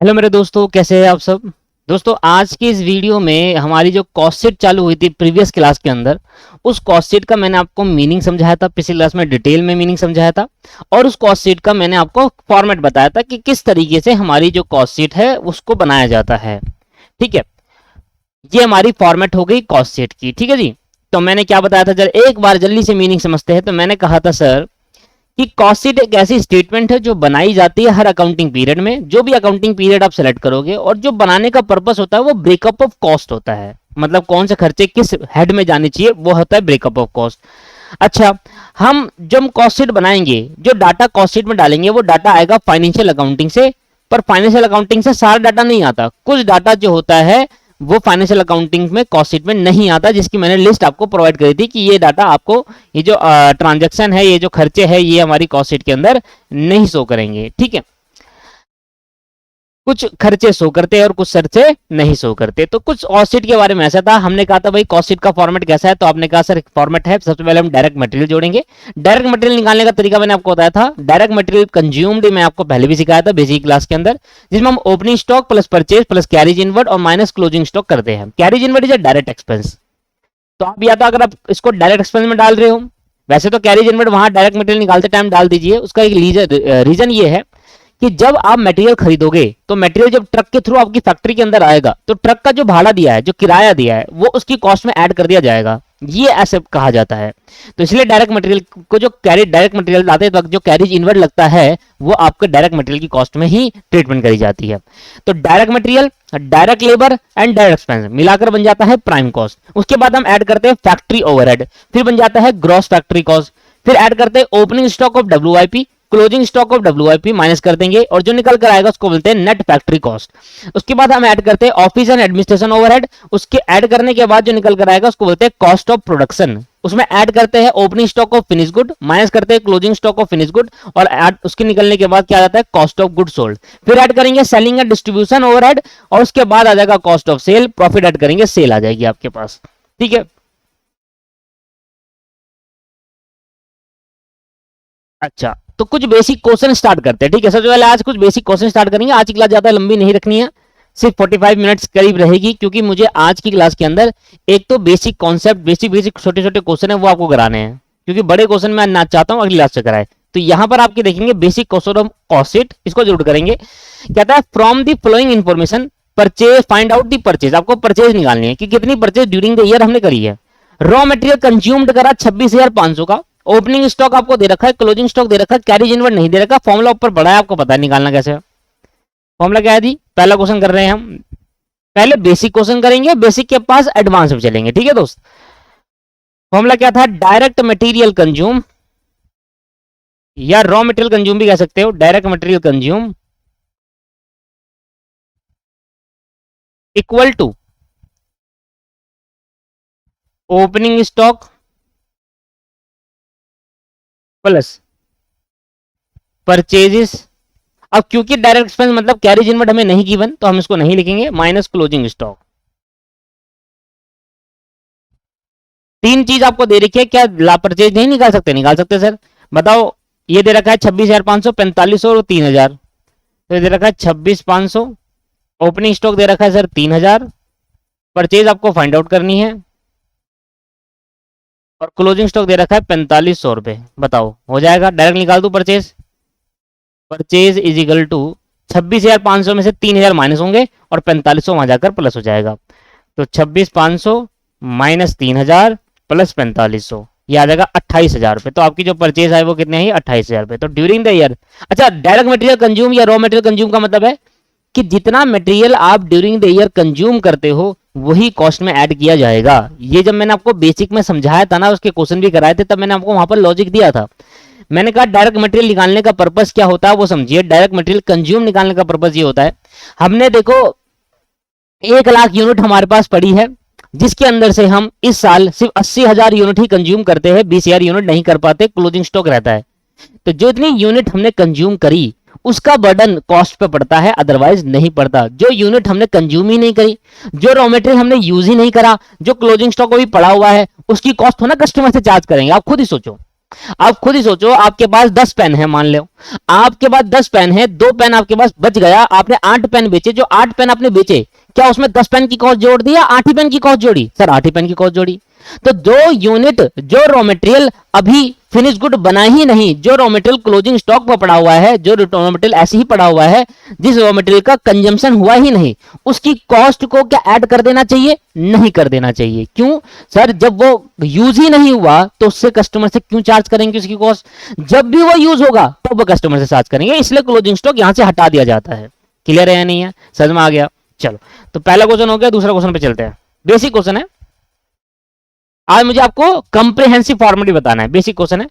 Hello मेरे दोस्तों, कैसे हैं आप सब। दोस्तों, आज की इस वीडियो में हमारी जो कॉस्ट शीट चालू हुई थी प्रीवियस क्लास के अंदर, उस कॉस्ट शीट का मैंने आपको मीनिंग समझाया था। पिछली क्लास में डिटेल में मीनिंग समझाया था और उस कॉस्ट शीट का मैंने आपको फॉर्मेट बताया था कि किस तरीके से हमारी जो कॉस्ट शीट है उसको बनाया जाता है। ठीक है, ये हमारी फॉर्मेट हो गई कॉस्ट शीट की। ठीक है जी। तो मैंने क्या बताया था, जरा एक बार जल्दी से मीनिंग समझते हैं। तो मैंने कहा था सर कि कॉस्ट शीट एक ऐसी स्टेटमेंट है जो बनाई जाती है हर अकाउंटिंग पीरियड में। जो भी अकाउंटिंग पीरियड आप सेलेक्ट करोगे, और जो बनाने का पर्पस होता है वो ब्रेकअप ऑफ कॉस्ट होता है। मतलब कौन से खर्चे किस हेड में जाने चाहिए, वो होता है ब्रेकअप ऑफ कॉस्ट। अच्छा, हम जब कॉस्ट शीट बनाएंगे, जो डाटा कॉस्ट शीट में डालेंगे वो डाटा आएगा फाइनेंशियल अकाउंटिंग से। पर फाइनेंशियल अकाउंटिंग से सारा डाटा नहीं आता, कुछ डाटा जो होता है वो फाइनेंशियल अकाउंटिंग में कॉस्ट शीट में नहीं आता, जिसकी मैंने लिस्ट आपको प्रोवाइड करी थी कि ये डाटा आपको, ये जो ट्रांजैक्शन है, ये जो खर्चे है, ये हमारी कॉस्ट शीट के अंदर नहीं शो करेंगे। ठीक है, कुछ खर्चे शो करते हैं और कुछ खर्चे नहीं शो करते। तो कुछ कॉस्ट शीट के बारे में ऐसा था, हमने कहा था भाई कॉस्ट शीट का फॉर्मेट कैसा है। तो आपने कहा सर फॉर्मेट है, सबसे पहले हम डायरेक्ट मटेरियल जोड़ेंगे। डायरेक्ट मटेरियल निकालने का तरीका मैंने आपको बताया था। डायरेक्ट मटेरियल कंज्यूम्ड मैं आपको पहले भी सिखाया था बेसिक क्लास के अंदर, जिसमें हम opening stock plus purchase plus carriage inward और माइनस क्लोजिंग स्टॉक करते हैं। Carriage inward is a direct expense. तो आप या तो अगर आप इसको डायरेक्ट एक्सपेंस में डाल रहे हो, वैसे तो कैरिज इनवर्ड वहां डायरेक्ट मटेरियल निकालते टाइम डाल दीजिए। उसका एक रीजन ये है कि जब आप मटेरियल खरीदोगे तो मटेरियल जब ट्रक के थ्रू आपकी फैक्ट्री के अंदर आएगा तो ट्रक का जो भाड़ा दिया है, जो किराया दिया है, वो उसकी कॉस्ट में ऐड कर दिया जाएगा। ये ऐसे कहा जाता है। तो इसलिए डायरेक्ट मटेरियल को, जो डायरेक्ट मटेरियल लाते वक्त जो कैरिज इनवर्ड लगता है, वो आपके डायरेक्ट मटेरियल की कॉस्ट में ही ट्रीटमेंट करी जाती है। तो direct material, direct labour and direct expense मिलाकर बन जाता है प्राइम कॉस्ट। उसके बाद हम ऐड करते हैं फैक्ट्री ओवरहेड, फिर बन जाता है ग्रॉस फैक्ट्री कॉस्ट। फिर ऐड करते हैं opening stock of WIP, closing stock of WIP minus कर देंगे और जो निकल कर आएगा उसको बोलते हैं नेट फैक्ट्री कॉस्ट। उसके बाद हम ऐड करते हैं ऑफिस एंड एडमिनिस्ट्रेशन ओवरहेड। उसके ऐड करने के बाद जो निकल कर आएगा उसको बोलते हैं कॉस्ट ऑफ प्रोडक्शन। उसमें ऐड करते हैं opening stock of finish good minus करते हैं closing stock of finish good, और ऐड उसके निकलने के बाद क्या आ जाता है कॉस्ट ऑफ गुड सोल्ड। फिर ऐड करेंगे सेलिंग एंड डिस्ट्रीब्यूशन ओवरहेड, और उसके बाद आ जाएगा cost of sale. Profit add करेंगे, सेल आ जाएगी आपके पास। ठीक है। अच्छा, तो कुछ बेसिक क्वेश्चन स्टार्ट करते हैं। ठीक है, सबसे पहले आज कुछ बेसिक क्वेश्चन स्टार्ट करेंगे। आज की क्लास ज्यादा लंबी नहीं रखनी है, सिर्फ 45 मिनट्स करीब रहेगी, क्योंकि मुझे आज की क्लास के अंदर एक तो बेसिक कॉन्सेप्ट, बेसिक बेसिक छोटे छोटे क्वेश्चन है वो आपको कराने हैं, क्योंकि बड़े क्वेश्चन मैं ना चाहता हूँ अगली क्लास से कराए। तो यहाँ पर आपके देखेंगे basic question of cost sheet, इसको जरूर करेंगे। कहता है from the flowing information purchase find out the purchase. आपको परचेज निकालनी है कि कितनी परचेज ड्यूरिंग द ईयर हमने करी है। रॉ मटेरियल कंज्यूम्ड करा 26,500 का। ओपनिंग स्टॉक आपको दे रखा है, क्लोजिंग स्टॉक दे रखा है, कैरिज इनवर्ड नहीं दे रखा। फॉर्मूला ऊपर पड़ा है, आपको पता है निकालना कैसे है। फॉर्मूला क्या है जी, पहला क्वेश्चन कर रहे हैं हम। पहले बेसिक क्वेश्चन करेंगे, बेसिक के पास एडवांस में चलेंगे। ठीक है दोस्त, फॉर्मूला क्या था, डायरेक्ट मटेरियल कंज्यूम, या रॉ मटेरियल कंज्यूम भी कह सकते हो। Direct material consume equal to opening stock plus purchases. अब क्योंकि डायरेक्ट एक्सपेंस मतलब कैरिज इनवर्ड हमें नहीं गिवन, तो हम इसको नहीं लिखेंगे, माइनस क्लोजिंग स्टॉक। तीन चीज आपको दे रखी है, क्या ला परचेज नहीं निकाल सकते? निकाल सकते सर, बताओ। ये दे रखा है 26,500, 4500 और 3,000। तो ये दे रखा है 26,500। ओपनिंग स्टॉक दे रखा है सर 3,000। परचेज आपको फाइंड आउट करनी है, और क्लोजिंग स्टॉक दे रखा है 4,500 रुपए। बताओ हो जाएगा? डायरेक्ट निकाल दू purchase. Purchase is equal to 26,500 में से 3,000 माइनस होंगे और 4,500 वहां जाकर प्लस हो जाएगा। तो 26,500 माइनस 3,000 प्लस 4,500, ये आ जाएगा 28,000 रुपए। तो आपकी जो परचेज है वो कितने है? 28,000 रुपए। तो ड्यूरिंग द ईयर, अच्छा डायरेक्ट मटेरियल कंज्यूम या रॉ मटेरियल कंज्यूम का मतलब है कि जितना मटेरियल आप ड्यूरिंग द ईयर कंज्यूम करते हो वही कॉस्ट में ऐड किया जाएगा। ये जब मैंने आपको बेसिक में समझाया था ना, उसके क्वेश्चन भी कराए थे, तब मैंने आपको वहां पर लॉजिक दिया था। मैंने कहा डायरेक्ट मटेरियल निकालने का पर्पस क्या होता है वो समझिए। डायरेक्ट मटेरियल कंज्यूम निकालने का पर्पस ये होता है, हमने देखो 1,00,000 यूनिट हमारे पास पड़ी है, जिसके अंदर से हम इस साल सिर्फ 80,000 यूनिट ही कंज्यूम करते हैं, 20,000 यूनिट नहीं कर पाते, क्लोजिंग स्टॉक रहता है। तो जो इतनी यूनिट हमने कंज्यूम करी उसका बर्डन कॉस्ट पे पड़ता है, अदरवाइज नहीं पड़ता। जो यूनिट हमने कंज्यूम ही नहीं करी, जो रॉ मटेरियल हमने यूज ही नहीं करा, जो क्लोजिंग स्टॉक अभी पड़ा हुआ है, उसकी कॉस्ट हो ना कस्टमर से चार्ज करेंगे। आप खुद ही सोचो, आप खुद ही सोचो, आपके पास 10 पेन है, मान लो आपके पास 10 पेन है, 2 पेन आपके पास बच गया, आपने 8 पेन बेचे, जो 8 पेन आपने बेचे, क्या उसमें 10 पेन की कॉस्ट जोड़ दिया, 8 ही पेन की कॉस्ट जोड़ी? सर 8 ही पेन की कॉस्ट जोड़ी। तो जो यूनिट, जो रॉ मटेरियल अभी फिनिश गुड बना ही नहीं, जो रॉ मटेरियल क्लोजिंग स्टॉक पर पड़ा हुआ है, जो रॉ मटेरियल ऐसे ही पड़ा हुआ है, जिस रॉ मटेरियल का कंजम्पशन हुआ ही नहीं, उसकी कॉस्ट को क्या ऐड कर देना चाहिए? नहीं कर देना चाहिए। क्यों सर? जब वो यूज ही नहीं हुआ तो उससे कस्टमर से क्यों चार्ज करेंगे उसकी कॉस्ट? जब भी वो यूज होगा तब वो कस्टमर से चार्ज करेंगे, इसलिए क्लोजिंग स्टॉक यहां से हटा दिया जाता है। क्लियर है या नहीं है? समझ में आ गया? चलो, तो पहला क्वेश्चन हो गया, दूसरा क्वेश्चन पे चलते हैं। बेसिक क्वेश्चन है, आज मुझे आपको कंप्रिहेंसिव फॉर्मेट बताना है। बेसिक क्वेश्चन है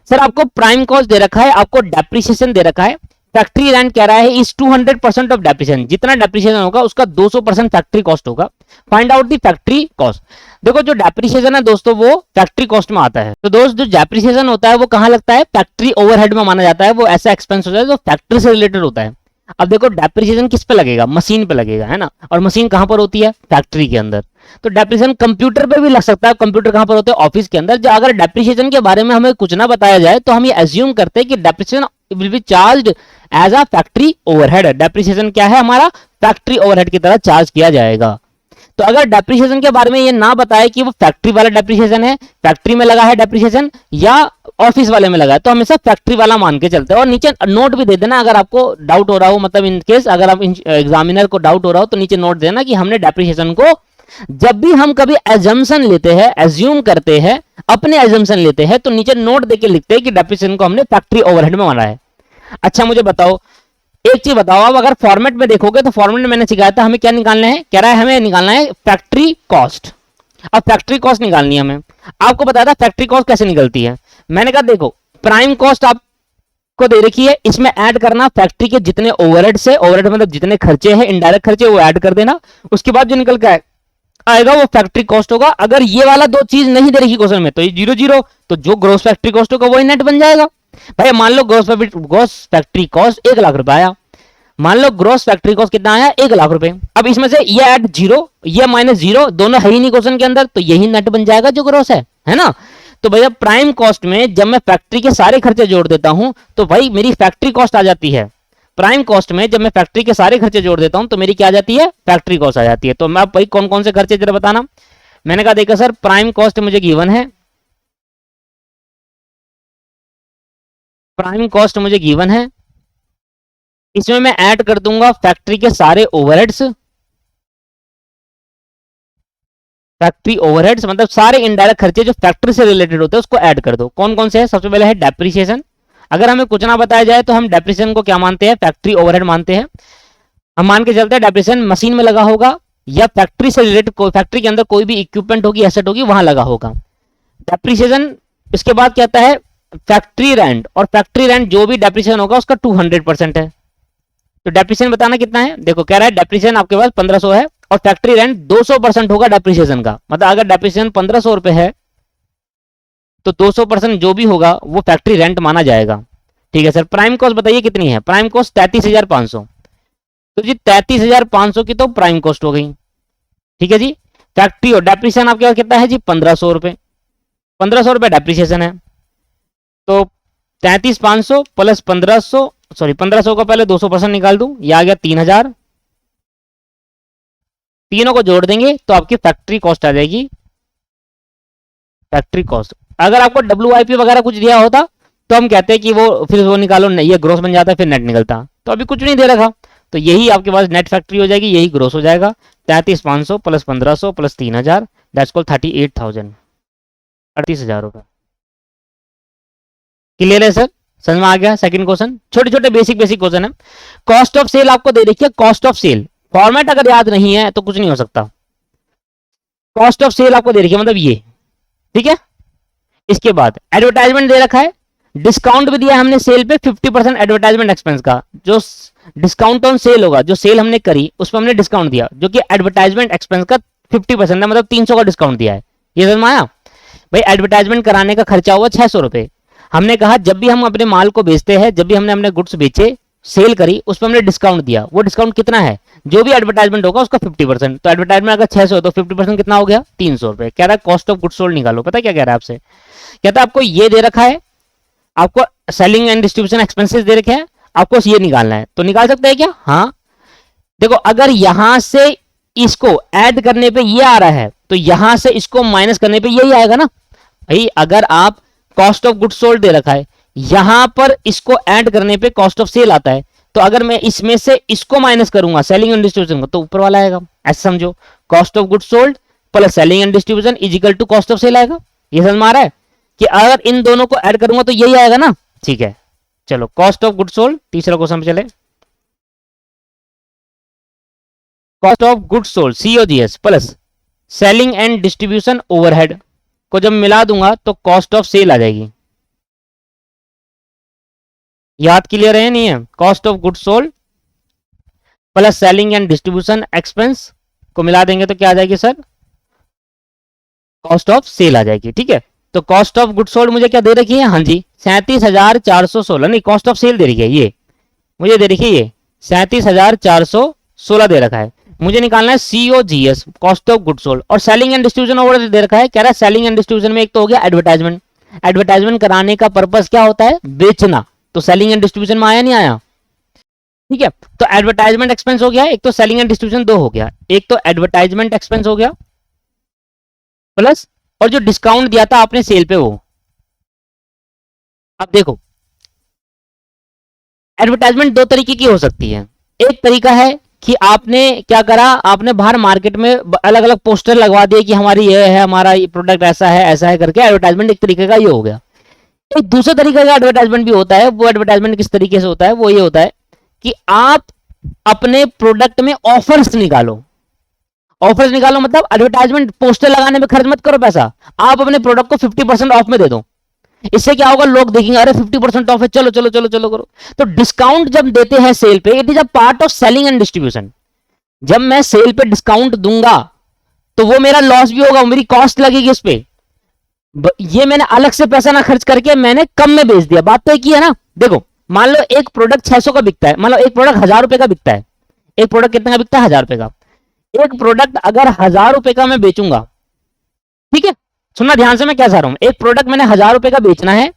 सर, आपको प्राइम कॉस्ट दे रखा है, आपको डेप्रिसिएशन दे रखा है, फैक्ट्री रेंट कह रहा है इज 200% ऑफ डेप्रिसिएशन, जितना डेप्रिसिएशन होगा उसका 200% फैक्ट्री कॉस्ट होगा। Find out the factory cost. देखो जो डेप्रिसिएशन है दोस्तों वो फैक्ट्री कॉस्ट में आता है। तो दोस्त जो डेप्रिसिएशन होता है वो कहां लगता है? फैक्ट्री ओवरहेड में माना जाता है। वो ऐसा एक्सपेंस होता है जो फैक्ट्री से रिलेटेड होता है। अब देखो डेप्रिसिएशन किस पे लगेगा? मशीन पे लगेगा, है ना? और मशीन कहां पर होती है? फैक्ट्री के अंदर। तो डेप्रिसिएशन कंप्यूटर पे भी लग सकता है। कंप्यूटर कहां पर होते हैं? ऑफिस के अंदर। जो अगर डेप्रिसिएशन के बारे में हमें कुछ ना बताया जाए तो हम ये एज्यूम करते हैं कि depreciation will be charged as a factory overhead. Depreciation क्या है? हमारा फैक्ट्री ओवरहेड की तरह चार्ज किया जाएगा। तो अगर डेप्रिसिएशन के बारे में ये ना बताए कि वो फैक्ट्री वाला डेप्रिसिएशन है, फैक्ट्री में लगा है डेप्रिसिएशन या ऑफिस वाले में लगा है, तो हमेशा फैक्ट्री वाला मान के चलते हैं। और नीचे नोट भी दे देना अगर आपको डाउट हो रहा हो, मतलब इन केस अगर आप एग्जामिनर को डाउट हो रहा हो तो नीचे नोट देना कि हमने डेप्रिसिएशन को, जब भी हम कभी एजम्पशन लेते हैं, एज्यूम करते हैं, अपने एजम्पशन लेते हैं, तो नीचे नोट देके लिखते हैं कि डेप्रिसिएशन को हमने फैक्ट्री ओवरहेड में माना है। अच्छा मुझे बताओ, एक चीज बताओ, अब अगर फॉर्मेट में देखोगे तो फॉर्मेट में मैंने सिखाया था हमें क्या निकालना है? कह रहा है हमें निकालना है फैक्ट्री कॉस्ट। अब फैक्ट्री कॉस्ट निकालनी है हमें। आपको बताया था फैक्ट्री कॉस्ट कैसे निकलती है। मैंने कहा देखो, प्राइम कॉस्ट आपको दे रखी है, इसमें ऐड करना फैक्ट्री के जितने ओवरहेड से, ओवरहेड मतलब जितने खर्चे हैं, इनडायरेक्ट खर्चे, वो ऐड कर देना। उसके बाद जो निकल के आएगा वो फैक्ट्री कॉस्ट होगा। अगर ये वाला दो चीज नहीं दे रखी क्वेश्चन में तो ये 0 तो जो ग्रोस फैक्ट्री कॉस्ट होगा वही नेट बन जाएगा। भाई मान लो ग्रोस फैक्ट्री कॉस्ट 1 लाख रुपए आया, मान लो ग्रोस फैक्ट्री कॉस्ट कितना आया? 1 लाख रुपए। अब इसमें से ये ऐड 0, ये -0, दोनों है ही नहीं क्वेश्चन के अंदर, तो यही नेट बन जाएगा जो ग्रोस है ना? तो भैया प्राइम कॉस्ट में जब मैं फैक्ट्री के सारे खर्चे जोड़ देता हूं तो भाई मेरी फैक्ट्री कॉस्ट आ जाती है। प्राइम कॉस्ट में जब मैं फैक्ट्री के सारे खर्चे जोड़ देता हूं तो मेरी क्या आ जाती है? फैक्ट्री कॉस्ट आ जाती है। तो मैं भाई कौन कौन से खर्चे जरा बताना। मैंने कहा देखा सर, प्राइम कॉस्ट मुझे गिवन है, प्राइम कॉस्ट मुझे गिवन है, इसमें मैं ऐड कर दूंगा फैक्ट्री के सारे ओवरहेड्स। फैक्ट्री ओवरहेड्स मतलब सारे इनडायरेक्ट खर्चे जो फैक्ट्री से रिलेटेड होते हैं उसको ऐड कर दो। कौन कौन से है? सबसे पहले है डेप्रिसिएशन। अगर हमें कुछ ना बताया जाए तो हम डेप्रिसिएशन को क्या मानते हैं? फैक्ट्री ओवरहेड मानते हैं। हम मान के चलते हैं डेप्रिसिएशन मशीन में लगा होगा या फैक्ट्री से रिलेटेड, फैक्ट्री के अंदर कोई भी इक्विपमेंट होगी, एसेट होगी, वहां लगा होगा डेप्रिसिएशन। इसके बाद क्या आता है? Factory rent. और फैक्ट्री रेंट जो भी डेप्रिसिएशन होगा उसका 200% है। तो डेप्रिसिएशन बताना कितना है? देखो कह रहा है डेप्रिसिएशन आपके पास 1500 है और फैक्ट्री रेंट 200% होगा डेप्रिसिएशन का। मतलब अगर डेप्रिसिएशन 1500 रुपए है तो 200% जो भी होगा वो फैक्ट्री रेंट माना जाएगा। ठीक है सर, प्राइम कॉस्ट बताइए कितनी है? Prime cost 33,500। तो जी 33,500 की तो प्राइम कॉस्ट हो गई। ठीक है जी। फैक्ट्री और डेप्रिसिएशन आपके पास कितना है जी? 1500 रुपए। 1500 रुपए डेप्रिसिएशन है। तो 33,500 प्लस 1500, सॉरी 1500 का पहले 200% निकाल दूं, यह आ गया 3000। तीनों को जोड़ देंगे तो आपकी फैक्ट्री कॉस्ट आ जाएगी। फैक्ट्री कॉस्ट अगर आपको WIP वगैरह कुछ दिया होता तो हम कहते हैं कि वो फिर वो निकालो, नहीं ये ग्रोस बन जाता है, फिर नेट निकलता। तो अभी कुछ नहीं दे रखा तो यही आपके पास नेट फैक्ट्री हो जाएगी, यही ग्रोस हो जाएगा। 33,500 प्लस 1500 प्लस 3000 दैट्स कॉल्ड 38,000, 38,000 रुपए। क्लियर है सर? समझ में आ गया? सेकंड क्वेश्चन छोटे छोटे बेसिक क्वेश्चन है। कॉस्ट ऑफ सेल आपको दे रखी है। कॉस्ट ऑफ सेल फॉर्मेट अगर याद नहीं है तो कुछ नहीं हो सकता। कॉस्ट ऑफ सेल आपको दे रखी है, मतलब ये, ठीक है। इसके बाद एडवर्टाइजमेंट दे रखा है, डिस्काउंट भी दिया हमने सेल पे 50% एडवर्टाइजमेंट एक्सपेंस का। जो डिस्काउंट ऑन सेल होगा, जो सेल हमने करी उस पर हमने डिस्काउंट दिया, जो कि एडवर्टाइजमेंट एक्सपेंस का 50% है, मतलब 300 का डिस्काउंट दिया है। ये समझ में आया भाई? एडवर्टाइजमेंट कराने का खर्चा हुआ 600 रुपए। हमने कहा जब भी हम अपने माल को बेचते हैं, जब भी हमने अपने गुड्स बेचे सेल करी उस पर हमने डिस्काउंट दिया, वो डिस्काउंट कितना है, जो भी एडवर्टाइजमेंट होगा उसका 50%, तो एडवर्टाइजमेंट अगर 600 है तो 50% कितना हो गया 300 रुपए। कह रहा है कॉस्ट ऑफ गुड सोल्ड निकालो, पता क्या कह रहा है आपसे, कहता है आपको ये दे रखा है, आपको सेलिंग एंड डिस्ट्रीब्यूशन एक्सपेंसेस दे रखे हैं, आपको ये निकालना है, तो निकाल सकते हैं क्या, हाँ। देखो अगर यहां से इसको ऐड करने पे ये आ रहा है तो यहां से इसको माइनस करने पे यही आएगा ना भाई। अगर आप कॉस्ट ऑफ गुड सोल्ड दे रखा है, यहां पर इसको ऐड करने पे कॉस्ट ऑफ सेल आता है, तो अगर मैं इसमें से इसको माइनस करूंगा सेलिंग एंड डिस्ट्रीब्यूशन को, तो ऊपर वाला आएगा। ऐसे समझो, cost of good sold plus selling and distribution is equal to cost of sale आएगा। ये समझ में आ रहा है कि अगर इन दोनों को ऐड करूंगा तो यही आएगा ना, ठीक है। चलो कॉस्ट ऑफ गुड सोल्ड, तीसरा क्वेश्चन पे चले। Cost of good sold COGS plus selling and distribution overhead को जब मिला दूंगा तो कॉस्ट ऑफ सेल आ जाएगी। याद क्लियर है नहीं है, cost of good sold plus selling and distribution expense को मिला देंगे तो क्या आ जाएगी सर, कॉस्ट ऑफ सेल आ जाएगी, ठीक है। तो कॉस्ट ऑफ गुड सोल्ड मुझे क्या दे रखी है, हाँ जी 37,416, नहीं कॉस्ट ऑफ सेल दे रखी है, ये मुझे दे रखी है, ये 37,416 दे रखा है। मुझे निकालना है COGS cost of good sold, और सेलिंग एंड डिस्ट्रीब्यूशन ओवरहेड दे रखा है। कह रहा है सेलिंग एंड डिस्ट्रीब्यूशन में एक तो हो गया एडवर्टाइजमेंट, एडवर्टाइजमेंट कराने का पर्पस क्या होता है, बेचना, तो सेलिंग एंड डिस्ट्रीब्यूशन में आया नहीं आया, ठीक है। तो एडवर्टाइजमेंट एक्सपेंस हो गया, एक तो सेलिंग एंड डिस्ट्रीब्यूशन दो हो गया, एक तो एडवर्टाइजमेंट एक्सपेंस हो गया प्लस, और जो डिस्काउंट दिया था आपने सेल पे वो। अब देखो एडवर्टाइजमेंट दो तरीके की हो सकती है, एक तरीका है कि आपने क्या करा, आपने बाहर मार्केट में अलग अलग पोस्टर लगवा दिए कि हमारी ये है, हमारा ये प्रोडक्ट ऐसा है करके एडवर्टाइजमेंट एक तरीके का ये हो गया। एक दूसरे तरीके का एडवर्टाइजमेंट भी होता है, वो एडवर्टाइजमेंट किस तरीके से होता है, वो ये होता है कि आप अपने प्रोडक्ट में ऑफर्स निकालो। ऑफर्स निकालो मतलब एडवर्टाइजमेंट पोस्टर लगाने में खर्च मत करो पैसा, आप अपने प्रोडक्ट को 50% ऑफ में दे दो। इससे क्या होगा, लोग देखेंगे अरे 50% ऑफ है, चलो चलो चलो चलो करो। तो डिस्काउंट जब देते हैं सेल पे, it is a part of selling and distribution. जब मैं सेल पे डिस्काउंट दूंगा तो वो मेरा लॉस भी होगा, मेरी कॉस्ट लगेगी इस पे, ये मैंने अलग से पैसा ना खर्च करके मैंने कम में बेच दिया। बात तो एक ही है ना। देखो मान लो एक प्रोडक्ट 600 का बिकता है, मान लो एक प्रोडक्ट 1000 रुपए का बिकता है, एक प्रोडक्ट कितने का बिकता है 1000 रुपए का। एक प्रोडक्ट अगर 1000 रुपए का मैं बेचूंगा, ठीक है, सुनना ध्यान से मैं क्या चाह रहा हूं, एक प्रोडक्ट मैंने 1000 रुपए का बेचना है,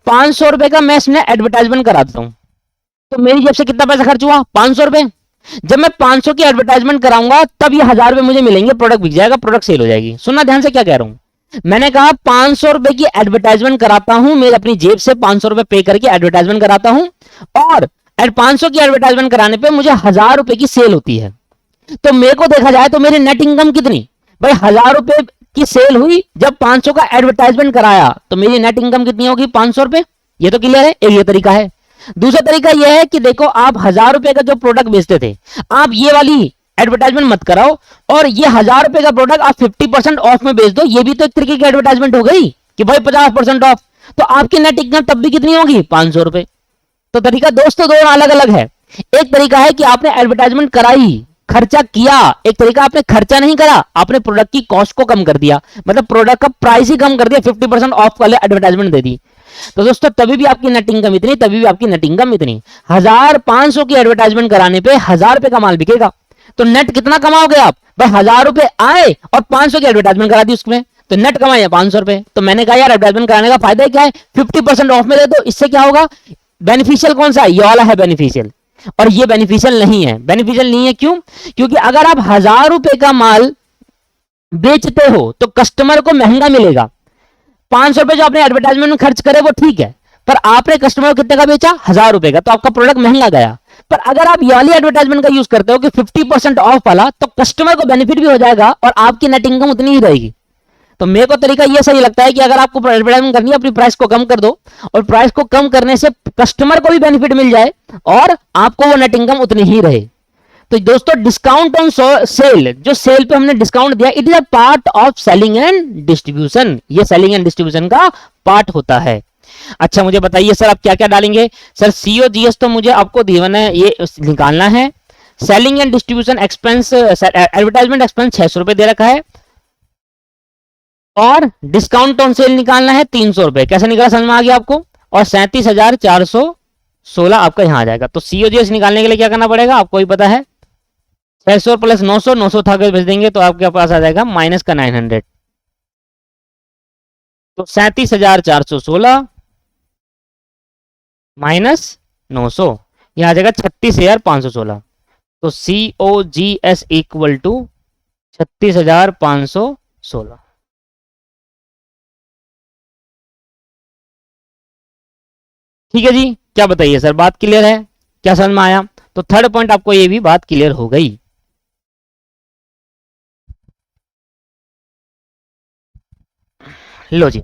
500 रुपए का मैं इसमें एडवर्टाइजमेंट करा देता हूं, तो मेरी जेब से कितना पैसा खर्च हुआ 500 रुपए। जब मैं 500 की एडवर्टाइजमेंट कराऊंगा तब ये 1000 रुपए मुझे मिलेंगे, प्रोडक्ट बिक जाएगा, प्रोडक्ट सेल हो जाएगी। सुनना ध्यान से क्या कह रहा हूं, मैंने कहा 500 रुपए की एडवर्टाइजमेंट कराता हूं, मैं अपनी जेब से 500 रुपए पे करके एडवर्टाइजमेंट कराता हूं, और 500 की एडवर्टाइजमेंट कराने पे मुझे 1000 रुपए की सेल होती है। तो मेरे को देखा जाए तो मेरी नेट इनकम कितनी, भाई 1000 रुपए की सेल हुई, जब 500 का एडवर्टाइजमेंट कराया तो मेरी नेट इनकम कितनी होगी 500 रुपए। ये तो क्लियर है, एक ये तरीका है। दूसरा तरीका यह है कि देखो आप 1000 रुपए का जो प्रोडक्ट बेचते थे, आप ये वाली एडवर्टाइजमेंट मत कराओ, और ये 1000 रुपए का प्रोडक्ट आप 50% ऑफ में बेच दो, ये भी तो एक तरीके की एडवर्टाइजमेंट हो गई कि भाई 50% ऑफ, तो आपकी नेट इनकम तब भी कितनी होगी 500 रुपए। तो तरीका दोस्तों दोनों अलग अलग है। एक तरीका है कि आपने एडवर्टाइजमेंट कराई, खर्चा किया, एक तरीका आपने खर्चा नहीं करा, आपने प्रोडक्ट की कॉस्ट को कम कर दिया, मतलब प्रोडक्ट का प्राइस ही कम कर दिया, 50% ऑफ वाले एडवर्टाइजमेंट दे दी। तो दोस्तों तभी भी आपकी नेट इनकम इतनी, तभी भी आपकी नेट इनकम इतनी। 1500 की एडवर्टाइजमेंट कराने पे 1000 रुपए का माल बिकेगा, तो नेट कितना कमाओगे आप, भाई 1000 रुपए आए और 500 की एडवर्टाइजमेंट करा दी उसमें, तो नेट कमाए 500 रुपए। तो मैंने कहा यार एडवर्टाइजमेंट कराने का फायदा क्या है, 50% ऑफ में दे दो, इससे क्या होगा, बेनिफिशियल कौन सा है, ये वाला है बेनिफिशियल, और ये बेनिफिशियल नहीं है। बेनिफिशियल नहीं है क्यों, क्योंकि अगर आप 1000 रुपए का माल बेचते हो तो कस्टमर को महंगा मिलेगा। 500 रुपए जो आपने एडवर्टाइजमेंट में खर्च करे वो ठीक है, पर आपने कस्टमर को कितने का बेचा 1000 रुपए का, तो आपका प्रोडक्ट महंगा गया। पर अगर आप ये वाली एडवर्टाइजमेंट का यूज करते हो कि 50% ऑफ वाला, तो कस्टमर को बेनिफिट भी हो जाएगा और आपकी नेट इनकम उतनी ही रहेगी। तो मेरे को तरीका ये सही लगता है कि अगर आपको एडवर्टाइजमेंट करनी है, अपनी प्राइस को कम कर दो, और प्राइस को कम करने से कस्टमर को भी बेनिफिट मिल जाए और आपको वो नेट इनकम उतनी ही रहे। तो दोस्तों डिस्काउंट ऑन सेल, जो सेल पे हमने डिस्काउंट दिया, it is a part of selling and distribution, ये सेलिंग एंड डिस्ट्रीब्यूशन का पार्ट होता है। अच्छा मुझे बताइए सर आप क्या क्या डालेंगे, सर COGS तो मुझे आपको दीवान है ये निकालना है, selling and distribution expense, advertisement expense 600 रुपए दे रखा है, और डिस्काउंट ऑन सेल निकालना है 300 रुपए। कैसे निकाला समझ में आ गया आपको, और 37,416 16 आपका यहाँ आ जाएगा। तो सीओजीएस निकालने के लिए क्या करना पड़ेगा, आपको ही पता है, 600 प्लस 900, 900 था भेज देंगे तो आपके पास आ जाएगा माइनस का 900, तो 37,416 माइनस 900, यह आ जाएगा 36,516। तो COGS इक्वल टू 36,516। ठीक है जी, क्या बताइए सर, बात क्लियर है, क्या समझ में आया? तो थर्ड पॉइंट आपको ये भी बात क्लियर हो गई। लो जी,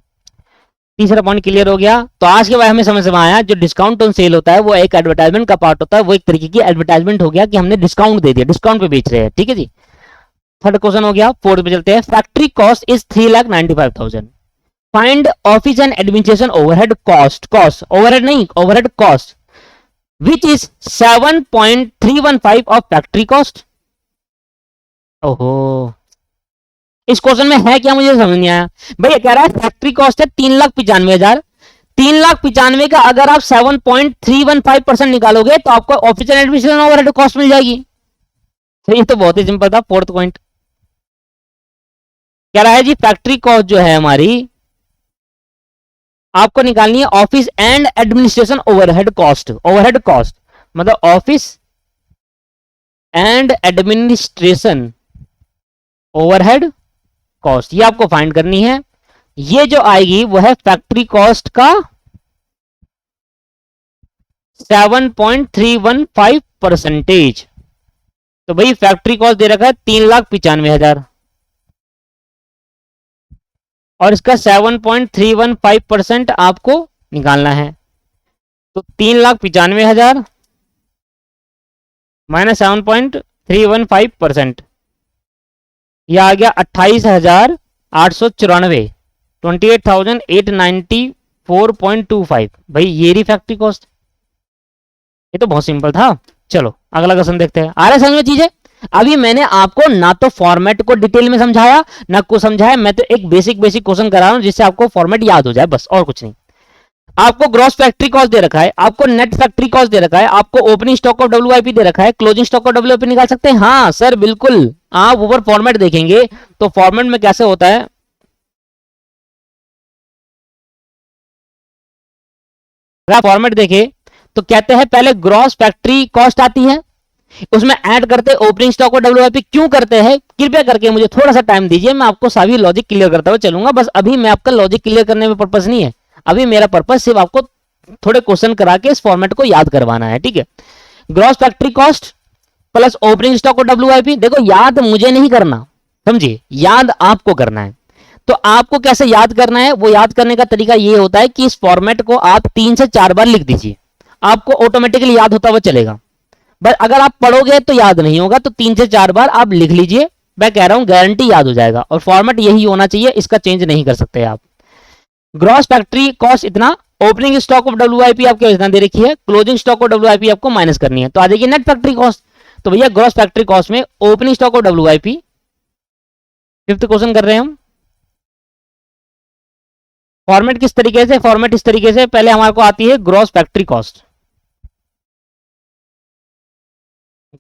तीसरा पॉइंट क्लियर हो गया। तो आज के बाद हमें समझ में आया जो डिस्काउंट ऑन सेल होता है वो एक एडवर्टाइजमेंट का पार्ट होता है, वो एक तरीके की एडवर्टाइजमेंट हो गया कि हमने डिस्काउंट दे दिया, डिस्काउंट पे बेच रहे हैं। ठीक है जी, थर्ड क्वेश्चन हो गया। फोर्थ पे चलते हैं। Factory cost is 3,95,000। Find office and administration overhead cost, cost overhead नहीं, overhead cost which is 7.315 of factory cost. ओहो, इस क्वेश्चन में है क्या, मुझे समझ नहीं आया। भैया कह रहा है फैक्ट्री कॉस्ट है 3,95,000, 3,95,000 का अगर आप 7.315% निकालोगे तो आपको office and administration overhead cost मिल जाएगी। तो ये तो बहुत ही सिंपल था। फोर्थ पॉइंट कह रहा है जी फैक्ट्री कॉस्ट जो है हमारी आपको निकालनी है office and administration overhead cost. Overhead cost मतलब office and administration overhead cost, ये आपको फाइंड करनी है। ये जो आएगी वो है फैक्ट्री कॉस्ट का 7.315%। तो भाई फैक्ट्री कॉस्ट दे रखा है 3,95,000 और इसका 7.315% आपको निकालना है। तो 3,95,000 माइनस 7.315%, यह आ गया 28,894, 28,894.25। भाई ये रही फैक्ट्री कॉस्ट। ये तो बहुत सिंपल था। चलो अगला क्वेश्चन देखते हैं। आ रहा है समझ में चीजें? अभी मैंने आपको ना तो फॉर्मेट को डिटेल में समझाया ना को समझाया, मैं तो एक बेसिक क्वेश्चन करा रहा हूं जिससे आपको फॉर्मेट याद हो जाए, बस और कुछ नहीं। आपको ग्रॉस फैक्ट्री कॉस्ट दे रखा है, आपको नेट फैक्ट्री कॉस्ट दे रखा है, आपको ओपनिंग स्टॉक ऑफ WIP दे रखा है, क्लोजिंग स्टॉक ऑफ WIP निकाल सकते हैं? हाँ सर बिल्कुल। आप ऊपर फॉर्मेट देखेंगे तो फॉर्मेट में कैसे होता है, अगर फॉर्मेट देखे तो कहते हैं पहले ग्रॉस फैक्ट्री कॉस्ट आती है, उसमें ऐड करते ओपनिंग स्टॉक और WIP। क्यों करते हैं, कृपया करके मुझे थोड़ा सा टाइम दीजिए, मैं आपको सभी लॉजिक क्लियर करता हुआ चलूंगा। बस अभी मैं आपका लॉजिक क्लियर करने में पर्पस नहीं है, अभी मेरा पर्पस सिर्फ आपको थोड़े क्वेश्चन करा के इस फॉर्मेट को याद करवाना है। ठीक है, gross factory cost plus opening stock और WIP। देखो याद मुझे नहीं करना, समझिए, याद आपको करना है। तो आपको कैसे याद करना है, वो याद करने का तरीका ये होता है कि इस फॉर्मेट को आप 3 से 4 बार लिख दीजिए, आपको ऑटोमेटिकली याद होता हुआ चलेगा। बस अगर आप पढ़ोगे तो याद नहीं होगा, तो 3 से 4 बार आप लिख लीजिए, मैं कह रहा हूं गारंटी याद हो जाएगा। और फॉर्मेट यही होना चाहिए, इसका चेंज नहीं कर सकते आप। ग्रॉस फैक्ट्री कॉस्ट इतना, ओपनिंग स्टॉक ऑफ WIP आपको इतना दे रखी है, क्लोजिंग स्टॉक ऑफ WIP आपको माइनस करनी है, तो आ जाएगी नेट फैक्ट्री कॉस्ट। तो भैया ग्रॉस फैक्ट्री कॉस्ट में opening stock of WIP, fifth question कर रहे हैं हम। फॉर्मेट किस तरीके से, फॉर्मेट इस तरीके से, पहले हमारे को आती है gross factory cost.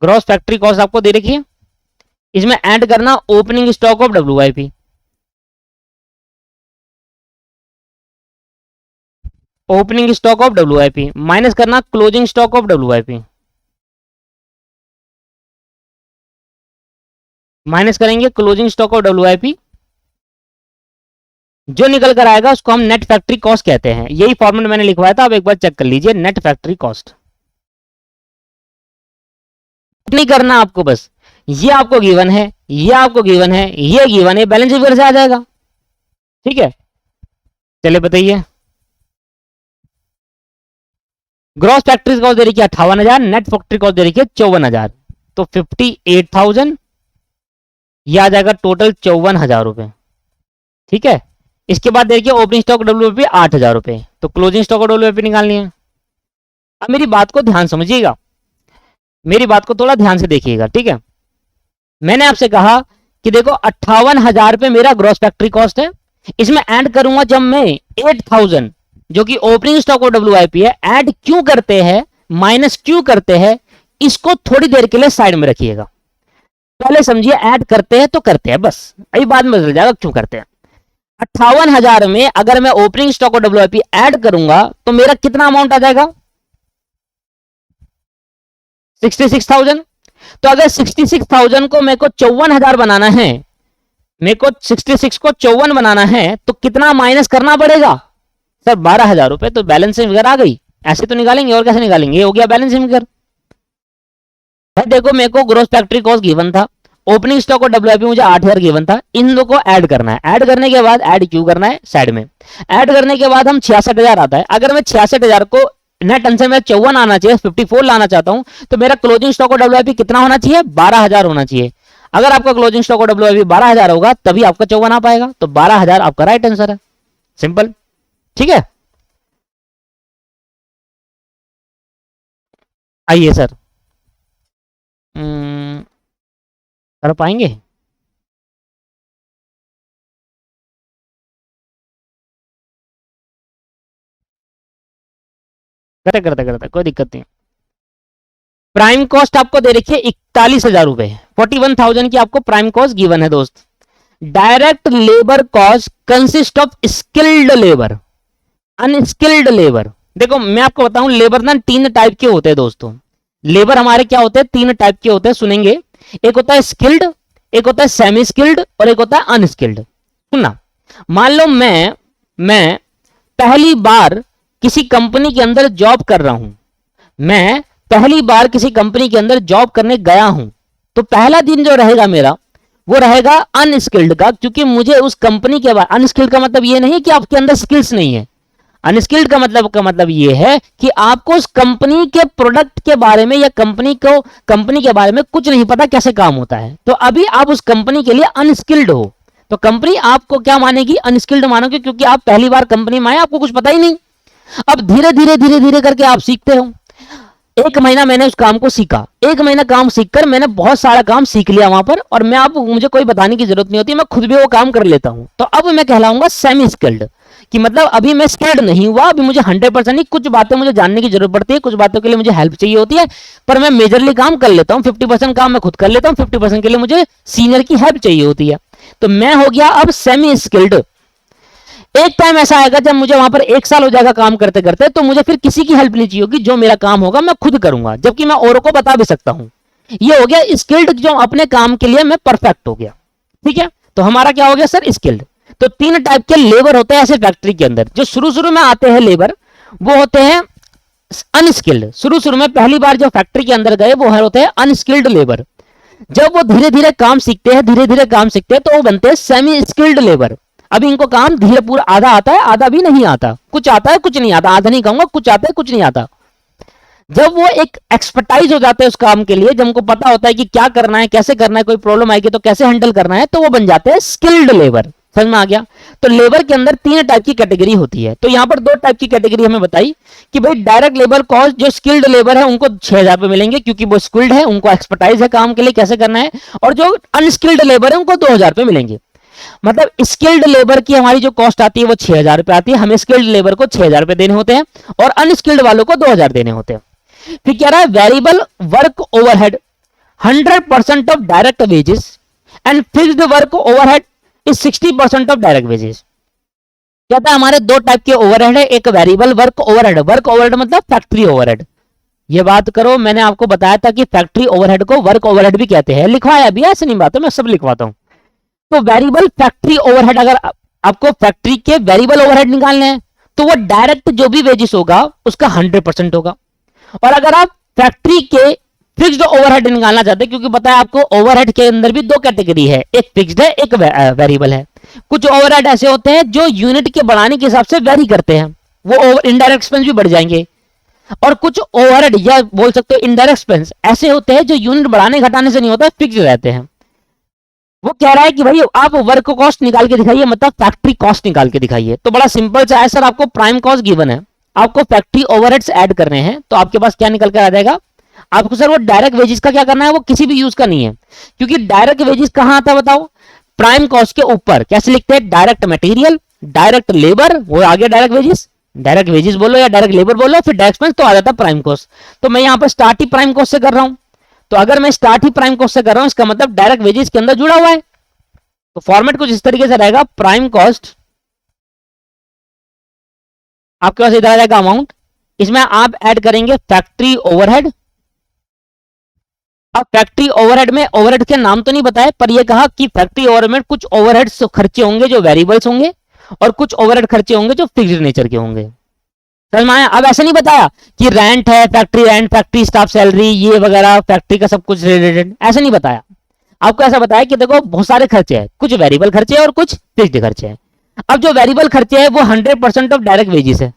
Gross factory cost आपको दे रखी है, इसमें ऐड करना opening stock of WIP, opening stock of WIP minus करना closing stock of WIP, minus करेंगे क्लोजिंग स्टॉक ऑफ WIP, जो निकल कर आएगा उसको हम नेट फैक्ट्री कॉस्ट कहते हैं। यही फॉर्मेट मैंने लिखवाया था, अब एक बार चेक कर लीजिए, नेट फैक्ट्री कॉस्ट। नहीं करना आपको, बस ये आपको गिवन है, ये आपको गिवन है, ये गिवन है, बैलेंस शीट से आ जाएगा। ठीक है, चलिए बताइए। ग्रॉस फैक्ट्री कॉस्ट दे रही है 58,000, नेट फैक्ट्री कॉस्ट दे रही है 54,000, तो 58,000 ये आ जाएगा टोटल 54,000 रुपए। ठीक है, इसके बाद देखिए ओपनिंग स्टॉक WIP 8,000 रुपए, तो क्लोजिंग स्टॉक WIP निकालनी है। अब मेरी बात को ध्यान समझिएगा, मेरी बात को थोड़ा ध्यान से देखिएगा। ठीक है, मैंने आपसे कहा कि देखो 58,000 पे मेरा ग्रॉस फैक्ट्री कॉस्ट है, इसमें ऐड करूंगा जब मैं 8,000 जो कि ओपनिंग स्टॉक ऑफ WIP है, ऐड क्यों करते हैं, माइनस क्यों करते हैं, इसको थोड़ी देर के लिए साइड में रखिएगा। पहले समझिए ऐड करते हैं तो करते हैं बस, अभी बाद में बदल जाएगा क्यों करते हैं। 58,000 में अगर मैं ओपनिंग स्टॉक और डब्ल्यूआईपी ऐड करूंगा तो मेरा कितना अमाउंट आ जाएगा, 66,000। तो अगर 66,000 को मेरे को 54,000 बनाना है, मेरे को 66 को 54 बनाना है तो कितना माइनस करना पड़ेगा सर, 12,000 रुपए। तो बैलेंसिंग फिगर आ गई, ऐसे तो निकालेंगे और कैसे निकालेंगे, ये हो गया बैलेंसिंग फिगर। भाई देखो मेरे को ग्रोस फैक्ट्री कॉस्ट गिवन था, ओपनिंग स्टॉक और डब्ल्यूआईपी मुझे 8,000 गिवन था, इन दो को ऐड करना है। ऐड करने के बाद ऐड क्यों करना है, साइड में ऐड करने के बाद हम 66,000 आता है। अगर मैं 66,000 को नेट आंसर में 54 आना चाहिए, 54 लाना चाहता हूं, तो मेरा क्लोजिंग स्टॉक और डब्ल्यूआईपी कितना होना चाहिए, 12,000 होना चाहिए। अगर आपका क्लोजिंग स्टॉक और डब्ल्यूआईपी 12,000 होगा तभी आपका 54 आ पाएगा, तो 12,000 आपका राइट आंसर है, सिंपल। ठीक है, आइए सर, कर पाएंगे, करते करते करते कोई दिक्कत नहीं। प्राइम कॉस्ट आपको दे रखी है 41,000 रुपए, 41,000 की आपको प्राइम कॉस्ट गिवन है दोस्त। Direct labour cost consist of skilled labour, unskilled labour. देखो मैं आपको बताऊं, लेबर ना 3 टाइप के होते हैं दोस्तों। लेबर हमारे क्या होते हैं, 3 टाइप के होते हैं, सुनेंगे। एक होता है स्किल्ड, एक होता है सेमी स्किल्ड और एक होता है अनस्किल्ड। सुनना, मान लो मैं पहली बार किसी कंपनी के अंदर जॉब कर रहा हूं, मैं पहली बार किसी कंपनी के अंदर जॉब करने गया हूं, तो पहला दिन जो रहेगा मेरा वो रहेगा अनस्किल्ड का, क्योंकि मुझे उस कंपनी के बारे, अनस्किल्ड का मतलब ये नहीं कि आपके अंदर स्किल्स नहीं है, अनस्किल्ड का मतलब ये है कि आपको उस कंपनी के प्रोडक्ट के बारे में या कंपनी के बारे में कुछ नहीं पता कैसे काम होता है, तो अभी आप उस कंपनी के लिए अनस्किल्ड हो, तो कंपनी आपको क्या मानेगी, अनस्किल्ड मानोगे, क्योंकि आप पहली बार कंपनी में आए, आपको कुछ पता ही नहीं। अब धीरे धीरे करके आप सीखते हो। 1 महीना मैंने उस काम को सीखा, 1 महीना काम सीखकर मैंने बहुत सारा काम सीख लिया वहां पर, और मैं अब मुझे कोई बताने की जरूरत नहीं होती, मैं खुद भी वो काम कर लेता हूं। तो अब मैं कहलाऊंगा सेमी स्किल्ड, कि मतलब अभी मैं स्किल्ड नहीं हुआ, अभी मुझे 100% नहीं, कुछ बातें मुझे जानने की जरूरत पड़ती है, कुछ बातों के लिए मुझे हेल्प चाहिए होती है, पर मैं मेजरली काम कर लेता हूं। 50% काम मैं खुद कर लेता हूं, 50% के लिए मुझे सीनियर की हेल्प चाहिए होती है। तो मैं हो गया अब सेमी स्किल्ड। एक टाइम ऐसा आएगा जब मुझे वहां पर 1 साल हो जाएगा काम करते करते, तो मुझे फिर किसी की हेल्प नहीं चाहिए होगी, जो मेरा काम होगा मैं खुद करूंगा, जबकि मैं औरों को बता भी सकता हूं। ये हो गया स्किल्ड, जो अपने काम के लिए मैं परफेक्ट हो गया। ठीक है, तो हमारा क्या हो गया सर, स्किल्ड। तो 3 टाइप के लेबर होते हैं ऐसे फैक्ट्री के अंदर। जो शुरू में आते हैं लेबर, वो होते हैं अनस्किल्ड। शुरू में पहली बार जो फैक्ट्री के अंदर गए वो होते हैं अनस्किल्ड लेबर। जब वो धीरे धीरे काम सीखते हैं तो वो बनते हैं सेमी स्किल्ड लेबर। अभी इनको काम धीरे पूरा, आधा आता है आधा भी नहीं आता, कुछ आता है कुछ नहीं आता, आधा नहीं कहूंगा, कुछ आता है कुछ नहीं आता। जब वो एक एक्सपर्टाइज हो जाते हैं उस काम के लिए, जब उनको पता होता है कि क्या करना है, कैसे करना है, कोई प्रॉब्लम आएगी तो कैसे हैंडल करना है, तो वो बन जाते हैं स्किल्ड लेबर। समझ में आ गया। तो लेबर के अंदर 3 टाइप की कैटेगरी होती है। तो यहां पर 2 टाइप की कैटेगरी हमें बताई कि भाई डायरेक्ट लेबर कॉस्ट, जो स्किल्ड लेबर है उनको 6,000 रुपए मिलेंगे, क्योंकि वो स्किल्ड है, उनको एक्सपर्टाइज है काम के लिए कैसे करना है, और जो अनस्किल्ड लेबर है उनको 2,000 रुपए मिलेंगे। मतलब स्किल्ड लेबर की हमारी जो कॉस्ट आती है वो 6,000 रुपए आती है, हमें स्किल्ड लेबर को 6,000 रुपए देने होते हैं, और अनस्किल्ड वालों को 2,000 देने होते हैं। फिर क्या रहा है, variable work overhead 100% of direct wages and fixed work overhead is 60% of direct wages. कहता है हमारे 2 टाइप के ओवरहेड है, एक variable work overhead, work overhead मतलब फैक्ट्री ओवरहेड। ये बात करो, मैंने आपको बताया था कि फैक्ट्री ओवरहेड को वर्क ओवरहेड भी कहते हैं, लिखवाया भी, ऐसे नहीं बात है, मैं सब लिखवाता हूं। तो वेरिएबल फैक्ट्री ओवरहेड, अगर आपको फैक्ट्री के वेरिएबल ओवरहेड निकालने हैं तो वो डायरेक्ट जो भी वेजेस होगा उसका 100% होगा। और अगर आप फैक्ट्री के फिक्स्ड ओवरहेड निकालना चाहते हैं, क्योंकि पता है आपको ओवरहेड के अंदर भी 2 कैटेगरी है, एक फिक्स्ड है एक वेरिएबल है। कुछ ओवरहेड ऐसे होते हैं जो यूनिट के बढ़ाने के हिसाब से वेरी करते हैं, वो इनडायरेक्ट एक्सपेंस भी बढ़ जाएंगे। और कुछ ओवरहेड या बोल सकते हो इनडायरेक्ट एक्सपेंस ऐसे होते हैं जो यूनिट बढ़ाने घटाने से नहीं होता, फिक्स्ड रहते हैं। वो कह रहा है कि भाई आप वर्क कॉस्ट निकाल के दिखाइए, मतलब फैक्ट्री कॉस्ट निकाल के दिखाइए। तो बड़ा सिंपल सा है सर, आपको प्राइम कॉस्ट गिवन है, आपको फैक्ट्री ओवरहेड्स ऐड करने हैं, तो आपके पास क्या निकल कर आ जाएगा, आपको सर वो डायरेक्ट वेजेस का क्या करना है, वो किसी भी यूज का नहीं है, क्योंकि डायरेक्ट वेजेस कहां आता है बताओ, प्राइम कॉस्ट के ऊपर। कैसे लिखते हैं, डायरेक्ट मटेरियल, डायरेक्ट लेबर, वो आगे डायरेक्ट वेजेस, डायरेक्ट वेजेस बोलो या डायरेक्ट लेबर बोलो, फिर डायरेक्ट एक्सपेंस, तो आ जाता है प्राइम कॉस्ट। तो मैं यहाँ पर स्टार्ट ही प्राइम कॉस्ट से कर रहा हूं। तो अगर मैं स्टार्ट ही प्राइम कॉस्ट से कर रहा हूं, इसका मतलब डायरेक्ट वेजेस के अंदर जुड़ा हुआ है। तो फॉर्मेट कुछ इस तरीके से रहेगा, प्राइम कॉस्ट आपके पास इधर आ जाएगा अमाउंट, इसमें आप ऐड करेंगे फैक्ट्री ओवरहेड। अब फैक्ट्री ओवरहेड में ओवरहेड के नाम तो नहीं बताए, पर यह कहा कि फैक्ट्री ओवरहेड में कुछ ओवरहेड खर्चे होंगे जो वेरिएबल्स होंगे, और कुछ ओवरहेड खर्चे होंगे जो फिक्स्ड नेचर के होंगे। समझ में आया? अब ऐसा नहीं बताया कि रेंट है, factory rent, factory staff salary, ये वगैरह फैक्ट्री का सब कुछ रिलेटेड, ऐसा नहीं बताया। आपको ऐसा बताया कि देखो बहुत सारे खर्चे हैं, कुछ वेरिएबल खर्चे हैं और कुछ फिक्स्ड खर्चे हैं। अब जो वेरिएबल खर्चे हैं वो 100% ऑफ डायरेक्ट वेजेस है।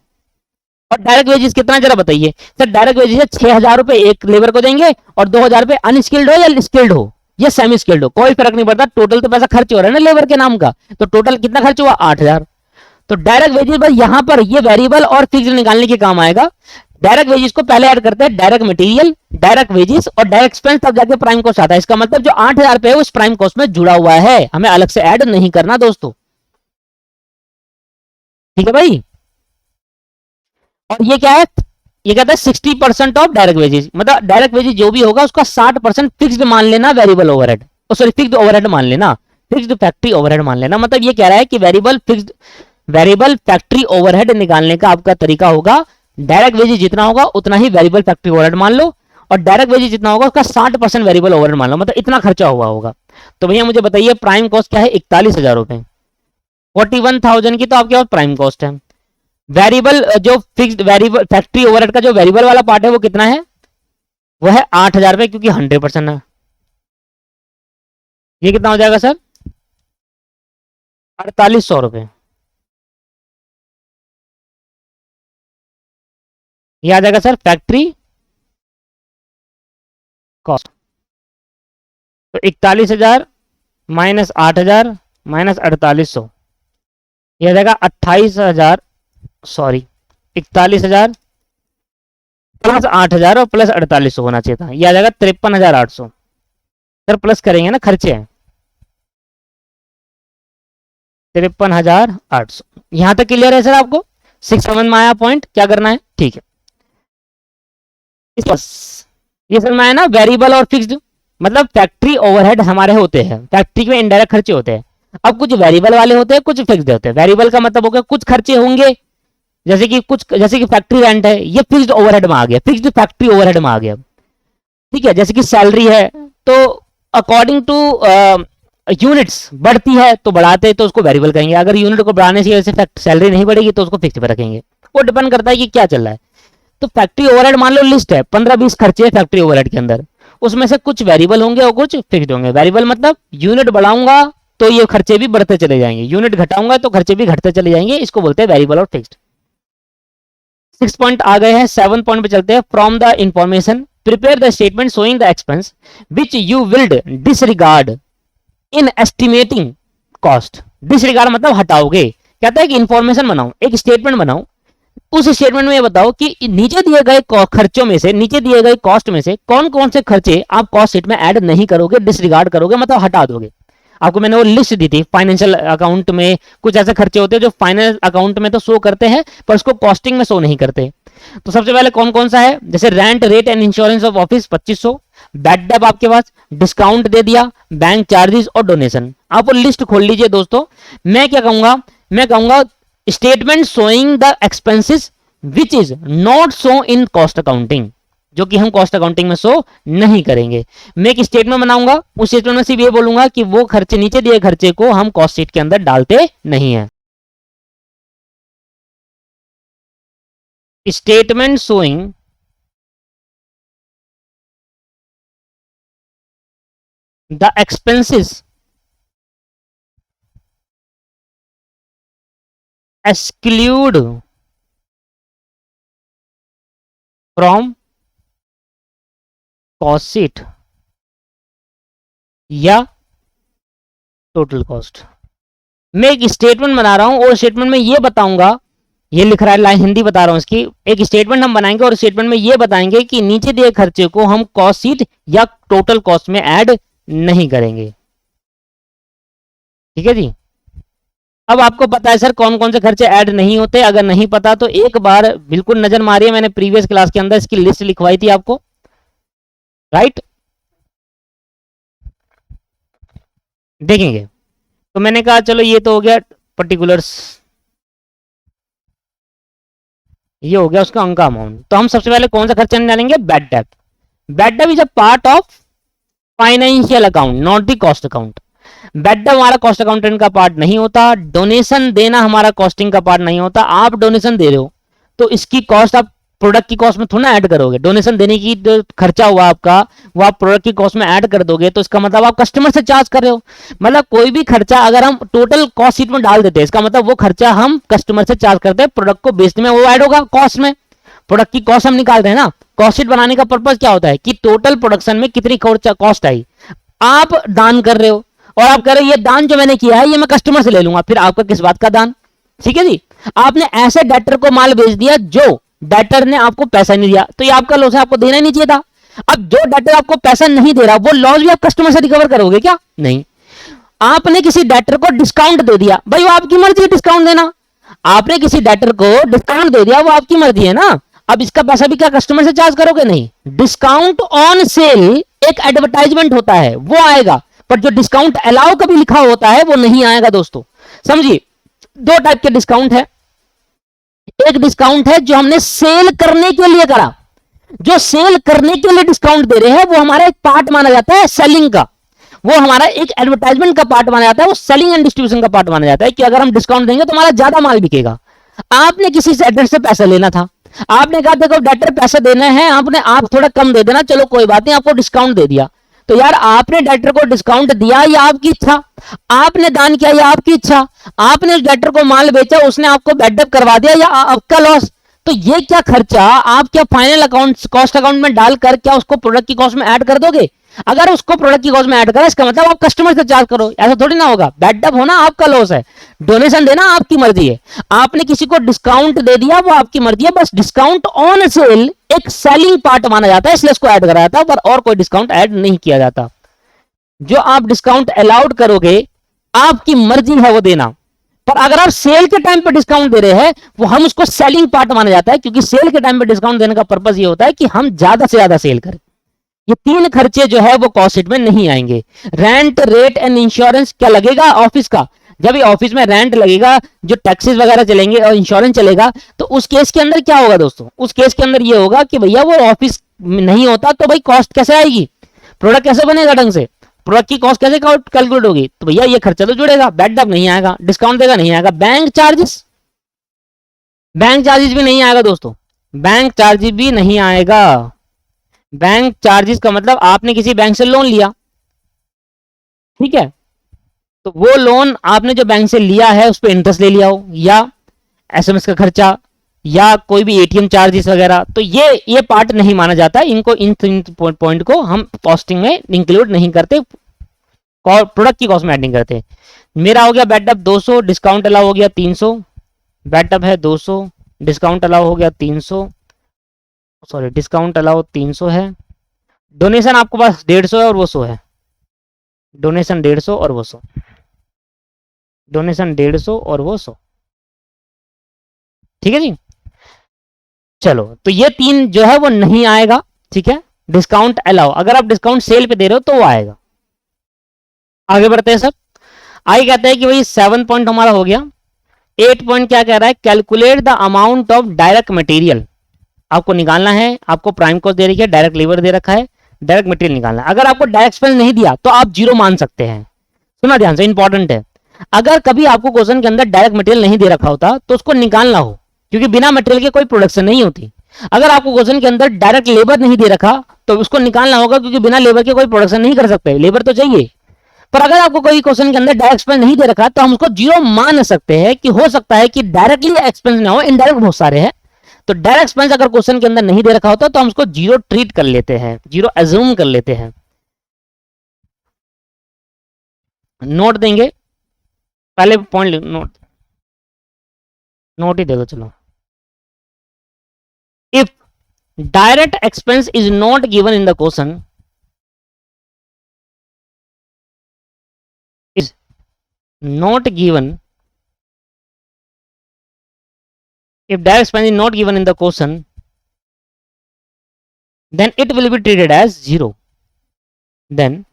और डायरेक्ट वेजेस कितना जरा बताइए सर? डायरेक्ट वेजेस है 6,000 रुपए एक लेबर को देंगे, और 2,000 रुपए अनस्किल्ड हो या स्किल्ड हो या सेमी स्किल्ड हो, कोई फर्क नहीं पड़ता, टोटल तो पैसा खर्च हो रहा है ना लेबर के नाम का। तो टोटल कितना खर्च हुआ? 8,000। तो डायरेक्ट वेजेस बस यहां पर ये वेरिएबल और फिक्स्ड निकालने के काम आएगा। डायरेक्ट वेजेस को पहले ऐड करते हैं डायरेक्ट मटेरियल, डायरेक्ट वेजेस और डायरेक्ट एक्सपेंस, तब जाके प्राइम कॉस्ट आता है। इसका मतलब जो 8,000 रुपए है उस प्राइम कॉस्ट में जुड़ा हुआ है, हमें अलग से ऐड नहीं करना दोस्तों। ठीक है भाई? और ये क्या है? ये कहता है 60% ऑफ डायरेक्ट वेजेस, मतलब डायरेक्ट वेजेस जो भी होगा उसका 60% फिक्स्ड मान लेना, variable overhead, sorry fixed overhead मान लेना, फिक्स्ड फैक्ट्री ओवरहेड मान लेना। मतलब ये कह रहा है कि वेरिएबल फैक्ट्री ओवरहेड निकालने का आपका तरीका होगा, डायरेक्ट वेजेस जितना होगा उतना ही वेरिएबल फैक्ट्री ओवरहेड मान लो, और डायरेक्ट वेजेस जितना होगा उसका 60% वेरिएबल ओवरहेड मान लो, मतलब इतना खर्चा हुआ होगा। तो भैया मुझे बताइए प्राइम कॉस्ट क्या है? 41,000 रुपए। 41,000 की तो आपके पास प्राइम कॉस्ट है। वेरिएबल जो फिक्स्ड वेरिएबल फैक्ट्री ओवरहेड का जो वेरिएबल वाला पार्ट है वो कितना है? वो है 8,000 रुपए, क्योंकि 100% है। ये कितना हो जाएगा सर? 4,800 रुपए। ये आ जाएगा सर फैक्ट्री कॉस्ट। तो 41,000 माइनस 8,000 माइनस 4,800, ये आ जाएगा 28,000, सॉरी 41,000 प्लस 8,000 और प्लस 4,800 होना चाहिए था, ये आ जाएगा 53,800। सर प्लस करेंगे ना, खर्चे हैं। 53,800। यहां तक क्लियर है सर आपको? 6 समझ में आया पॉइंट? क्या करना है? ठीक है, बस ये समझ में आया ना? वेरिएबल और फिक्स्ड, मतलब फैक्ट्री ओवरहेड हमारे होते हैं, फैक्ट्री में इनडायरेक्ट खर्चे होते हैं। अब कुछ वेरिएबल वाले होते हैं, कुछ फिक्स्ड होते हैं। वेरिएबल का मतलब हो गया कुछ खर्चे होंगे, जैसे कि फैक्ट्री रेंट है, ये फिक्स्ड ओवरहेड में आ गया, फिक्स्ड फैक्ट्री ओवरहेड में आ गया। ठीक है, जैसे कि सैलरी है, तो अकॉर्डिंग टू यूनिट्स बढ़ती है तो बढ़ाते तो उसको वेरिएबल कहेंगे, अगर यूनिट को बढ़ाने से वजह से सैलरी नहीं बढ़ेगी तो उसको फिक्स पे रखेंगे। वो डिपेंड करता है कि क्या चल रहा है। तो फैक्ट्री ओवरहेड मान लो लिस्ट है, 15-20 खर्चे है फैक्ट्री ओवरहेड के अंदर, उसमें से कुछ वेरिएबल होंगे और कुछ फिक्स्ड होंगे। वेरिएबल मतलब यूनिट बढ़ाऊंगा तो ये खर्चे भी बढ़ते चले जाएंगे, यूनिट घटाऊंगा तो खर्चे भी घटते चले जाएंगे, इसको बोलते हैं वेरिएबल और फिक्स्ड। 6 पॉइंट आ गए हैं, 7 पॉइंट पे चलते हैं। From the information prepare the statement showing the expense which you will disregard in estimating cost. Disregard मतलब हटाओगे। कहता है कि इंफॉर्मेशन बनाओ, एक स्टेटमेंट बनाओ, उस स्टेटमेंट में ये बताओ कि नीचे दिए गए खर्चों में से, नीचे दिए गए कॉस्ट में से कौन कौन से खर्चे आप कॉस्ट शीट में ऐड नहीं करोगे, डिसरिगार्ड करोगे, मतलब हटा दोगे। आपको मैंने वो लिस्ट दी थी, फाइनेंशियल अकाउंट में कुछ ऐसे खर्चे होते हैं जो फाइनेंस अकाउंट में तो शो करते हैं पर उसको कॉस्टिंग में शो नहीं करते। तो सबसे पहले कौन कौन सा है? जैसे rent, rate and insurance of office 2500, bad debt आपके पास, डिस्काउंट दे दिया, बैंक चार्जेस और डोनेशन। आप वो लिस्ट खोल लीजिए दोस्तों। मैं क्या कहूंगा? मैं कहूंगा statement showing the expenses which is not show in cost accounting, जो कि हम कॉस्ट अकाउंटिंग में शो नहीं करेंगे। मैं एक स्टेटमेंट बनाऊंगा, उस स्टेटमेंट में सिर्फ ये बोलूंगा कि वो खर्चे, नीचे दिए खर्चे को हम कॉस्ट शीट के अंदर डालते नहीं है। Statement showing the expenses exclude from cost sheet या टोटल कॉस्ट। मैं एक स्टेटमेंट बना रहा हूं और स्टेटमेंट में ये बताऊंगा, ये लिख रहा है लाइन, हिंदी बता रहा हूं इसकी। एक स्टेटमेंट हम बनाएंगे और स्टेटमेंट में ये बताएंगे कि नीचे दिए खर्चे को हम कॉस्ट शीट या टोटल कॉस्ट में ऐड नहीं करेंगे। ठीक है जी। अब आपको पता है सर कौन कौन से खर्चे ऐड नहीं होते, अगर नहीं पता तो एक बार बिल्कुल नजर मारिए, मैंने प्रीवियस क्लास के अंदर इसकी लिस्ट लिखवाई थी आपको, राइट, देखेंगे। तो मैंने कहा चलो ये तो हो गया पर्टिकुलर्स, ये हो गया उसका अंक अमाउंट। तो हम सबसे पहले कौन सा खर्चा निकालेंगे, bad debt. Bad debt is a part of financial account, not the cost account. Bad debt हमारा कॉस्ट अकाउंटेंट का पार्ट नहीं होता, डोनेशन देना हमारा कॉस्टिंग का पार्ट नहीं होता। आप डोनेशन दे रहे हो तो इसकी कॉस्ट आप प्रोडक्ट की कॉस्ट में थोड़ा ऐड करोगे, डोनेशन देने की जो खर्चा हुआ आपका वो आप प्रोडक्ट की कॉस्ट में ऐड कर दोगे, तो इसका मतलब आप कस्टमर से चार्ज कर रहे हो। मतलब कोई भी खर्चा अगर हम टोटल कॉस्ट शीट में डाल देते हैं, इसका मतलब वो खर्चा हम कस्टमर से चार्ज करते हैं प्रोडक्ट को बेचने में, वो ऐड होगा कॉस्ट में। प्रोडक्ट की कॉस्ट हम निकाल रहे हैं ना, कॉस्ट शीट बनाने का पर्पज क्या होता है कि टोटल प्रोडक्शन में कितनी कॉस्ट आई। आप दान कर रहे हो और आप कह रहे हो ये दान जो मैंने किया है ये मैं कस्टमर से ले लूंगा, फिर आपका किस बात का दान, ठीक है जी। आपने ऐसे डेटर को माल बेच दिया जो डेटर ने आपको पैसा नहीं दिया, तो ये आपका लॉस है, आपको देना ही नहीं चाहिए था। अब जो डेटर आपको पैसा नहीं दे रहा वो लॉस भी आप कस्टमर से रिकवर करोगे क्या, नहीं। आपने किसी डेटर को डिस्काउंट दे दिया, भाई वो आपकी मर्जी है डिस्काउंट देना, आपने किसी डेटर को डिस्काउंट दे दिया वो आपकी मर्जी है ना। अब इसका पैसा भी क्या कस्टमर से चार्ज करोगे, नहीं। डिस्काउंट ऑन सेल एक एडवर्टाइजमेंट होता है वो आएगा, पर जो डिस्काउंट अलाउ कभी लिखा होता है वो नहीं आएगा दोस्तों, समझिए। दो टाइप के डिस्काउंट है, एक डिस्काउंट है जो हमने सेल करने के लिए करा, जो सेल करने के लिए डिस्काउंट दे रहे हैं वो हमारा एक पार्ट माना जाता है सेलिंग का, वो हमारा एक एडवर्टाइजमेंट का पार्ट माना जाता है, वो सेलिंग एंड डिस्ट्रीब्यूशन का पार्ट माना जाता है कि अगर हम डिस्काउंट देंगे तो हमारा ज्यादा माल बिकेगा। आपने किसी से डेटर से पैसा लेना था, आपने कहा देखो डेटर पैसा देना है, आपने आप थोड़ा कम दे देना, चलो कोई बात नहीं, आपको डिस्काउंट दे दिया। तो यार आपने डेटर को डिस्काउंट दिया या आपकी इच्छा, आपने दान किया या आपकी इच्छा, आपने उस डेटर को माल बेचा उसने आपको बैडअप करवा दिया या आपका लॉस। तो ये क्या खर्चा आप क्या फाइनल अकाउंट कॉस्ट अकाउंट में डालकर क्या उसको प्रोडक्ट की कॉस्ट में ऐड कर दोगे। अगर उसको प्रोडक्ट की कॉस्ट में ऐड करा इसका मतलब आप कस्टमर से चार्ज करो, ऐसा थोड़ी ना होगा। बैडअप होना आपका लॉस है, डोनेशन देना आपकी मर्जी है। आपने किसी को डिस्काउंट दे दिया वो आपकी मर्जी है, बस डिस्काउंट ऑन सेल एक सेलिंग पार्ट माना जाता है इसलिए इसको ऐड करा जाता है, पर और कोई डिस्काउंट ऐड नहीं किया जाता। जो आप डिस्काउंट अलाउड करोगे आपकी मर्जी है वो देना, पर अगर आप सेल के टाइम पे डिस्काउंट दे रहे हैं वो हम उसको सेलिंग पार्ट माना जाता है, क्योंकि सेल के टाइम पे डिस्काउंट देने का पर्पज ये होता है कि हम ज्यादा से ज्यादा सेल करें। ये तीन खर्चे जो है वो कॉस्ट शीट में नहीं आएंगे। रेंट, रेट एंड इंश्योरेंस क्या लगेगा ऑफिस का, जब ये ऑफिस में रेंट लगेगा, जो टैक्सेस वगैरह चलेंगे और इंश्योरेंस चलेगा, तो उस केस के अंदर क्या होगा दोस्तों, उस केस के अंदर ये होगा कि भैया वो ऑफिस नहीं होता तो भाई कॉस्ट कैसे आएगी, प्रोडक्ट कैसे बनेगा ढंग से, प्रोडक्ट की कॉस्ट कैसे कैलकुलेट होगी, तो भैया ये खर्चा तो जुड़ेगा। बैडअप नहीं आएगा, डिस्काउंट देगा नहीं आएगा। बैंक चार्जेस, बैंक चार्जेस भी नहीं आएगा दोस्तों, बैंक चार्जेस भी नहीं आएगा। बैंक चार्जेस का मतलब आपने किसी बैंक से लोन लिया, ठीक है, तो वो लोन आपने जो बैंक से लिया है उस पर इंटरेस्ट ले लिया हो, या एसएमएस का खर्चा, या कोई भी एटीएम चार्जेस वगैरह, तो ये पार्ट नहीं माना जाता है। इनको इन पॉइंट को हम कॉस्टिंग में इंक्लूड नहीं करते, प्रोडक्ट की कॉस्ट में ऐड नहीं करते। मेरा हो गया बैडअप 200, डिस्काउंट अलाउ हो गया 300, बैडअप है 200, डिस्काउंट अलाउ हो गया 300, सॉरी डिस्काउंट अलाउ 300 है, डोनेशन आपके पास 150 है और वो 100 है, डोनेशन 150 और वो 100, डोनेशन 150 और वो 100, ठीक है जी। चलो तो ये तीन जो है वो नहीं आएगा, ठीक है। डिस्काउंट अलाउ, अगर आप डिस्काउंट सेल पे दे रहे हो तो वो आएगा। आगे बढ़ते हैं सर, आगे कहते हैं कि भाई 7 पॉइंट हमारा हो गया। 8 पॉइंट क्या कह रहा है, calculate the amount of direct material. आपको निकालना है, आपको प्राइम कॉस्ट दे रही है, डायरेक्ट लेबर दे रखा है, डायरेक्ट मटेरियल निकालना है। अगर आपको डायरेक्ट एक्सपेंस नहीं दिया तो आप जीरो मान सकते हैं, सुना ध्यान से, इंपॉर्टेंट है। अगर कभी आपको क्वेश्चन के अंदर डायरेक्ट मटेरियल नहीं दे रखा होता तो उसको निकालना हो, क्योंकि बिना मटेरियल के कोई प्रोडक्शन नहीं होती। अगर आपको क्वेश्चन के अंदर डायरेक्ट लेबर नहीं दे रखा तो उसको निकालना होगा, क्योंकि बिना लेबर के कोई प्रोडक्शन नहीं कर सकते, लेबर तो चाहिए। पर अगर आपको कोई क्वेश्चन के अंदर डायरेक्ट एक्सपेंस नहीं दे रखा तो हम उसको जीरो मान सकते हैं कि हो सकता है कि डायरेक्टली एक्सपेंस ना हो, इनडायरेक्ट बहुत सारे हैं। तो डायरेक्ट एक्सपेंस अगर क्वेश्चन के अंदर नहीं दे रखा होता तो हम उसको जीरो ट्रीट कर लेते हैं, जीरो अज्यूम कर लेते हैं। नोट देंगे, पहले पॉइंट नोट, नोट ही दे दो चलो। If direct expense is not given in the question, is not given If direct expense is not given in the question, then it will be treated as 0. Then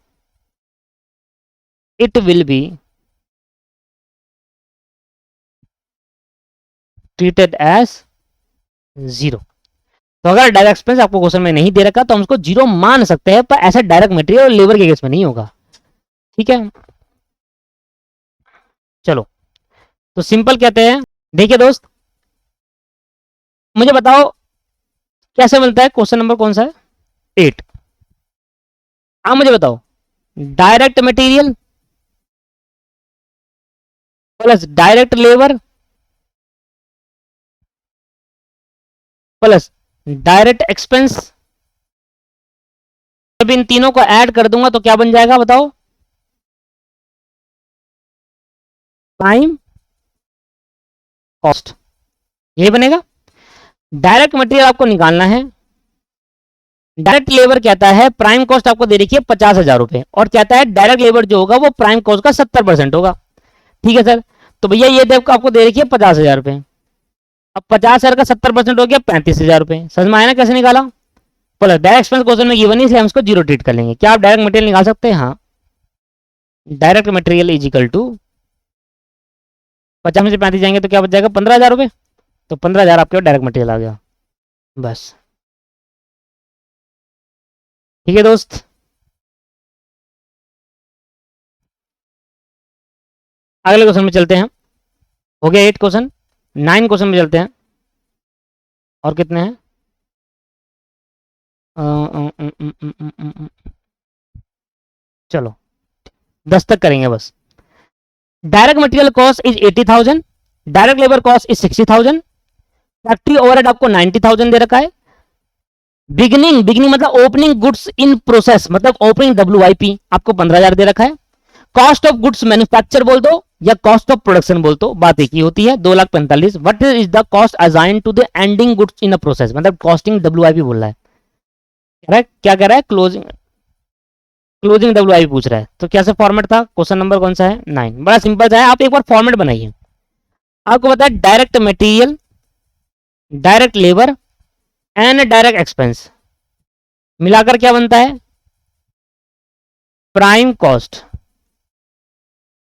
it will be treated as 0. तो अगर direct expense आपको question में नहीं दे रखा तो हम उसको 0 मान सकते हैं, पर ऐसा डायरेक्ट मटेरियल और लेबर के केस में नहीं होगा। ठीक है, चलो तो सिंपल कहते हैं। देखिए दोस्त, मुझे बताओ कैसे मिलता है, क्वेश्चन नंबर कौन सा है, 8। आप मुझे बताओ, direct material plus direct labour plus direct expense, जब इन तीनों को ऐड कर दूंगा तो क्या बन जाएगा बताओ, प्राइम कॉस्ट, ये बनेगा। डायरेक्ट मटेरियल आपको निकालना है, डायरेक्ट लेबर कहता है प्राइम कॉस्ट आपको दे रखी है 50,000 रुपए, और कहता है डायरेक्ट लेबर जो होगा वो प्राइम कॉस्ट का 70% होगा। ठीक है सर, तो भैया ये देव आपको दे रखी है 50,000 रुपए, अब 50,000 का 70% हो गया 35,000 रुपए। समझ में आया ना कैसे निकाला। प्लस डायरेक्ट एक्सपेंस क्वेश्चन में गिवन है इसलिए हम इसको 0 ट्रीट कर लेंगे। क्या आप डायरेक्ट मटेरियल निकाल सकते हैं? हाँ, direct material is equal to 50 में से 35 जाएंगे तो क्या बच जाएगा 15,000 रुपए, तो 15,000 आपके डायरेक्ट मटेरियल आ गया बस। ठीक है दोस्त, अगले क्वेश्चन में चलते हैं। हो गया 8 क्वेश्चन, 9 क्वेश्चन में चलते हैं। और कितने हैं? चलो 10 तक करेंगे बस। Direct material cost is 80,000, direct labour cost is 60,000, factory overhead आपको 90,000 दे रखा है। बिगिनिंग मतलब ओपनिंग गुड्स इन प्रोसेस मतलब ओपनिंग WIP आपको 15,000 दे रखा है। कॉस्ट ऑफ गुड्स मैन्युफैक्चर बोल दो या कॉस्ट ऑफ प्रोडक्शन बोल दो, बात एक ही होती है, 2,45,000। What is the cost assign to the ending goods in a process, मतलब कॉस्टिंग WIP बोल रहा है। क्या कह रहा है? क्लोजिंग WIP पूछ रहा है। तो कैसे फॉर्मेट था? क्वेश्चन नंबर कौन सा है? 9। बड़ा सिंपल सा है, आप एक बार फॉर्मेट बनाइए। आपको पता है direct material, direct labour and direct expense मिलाकर क्या बनता है? Prime cost.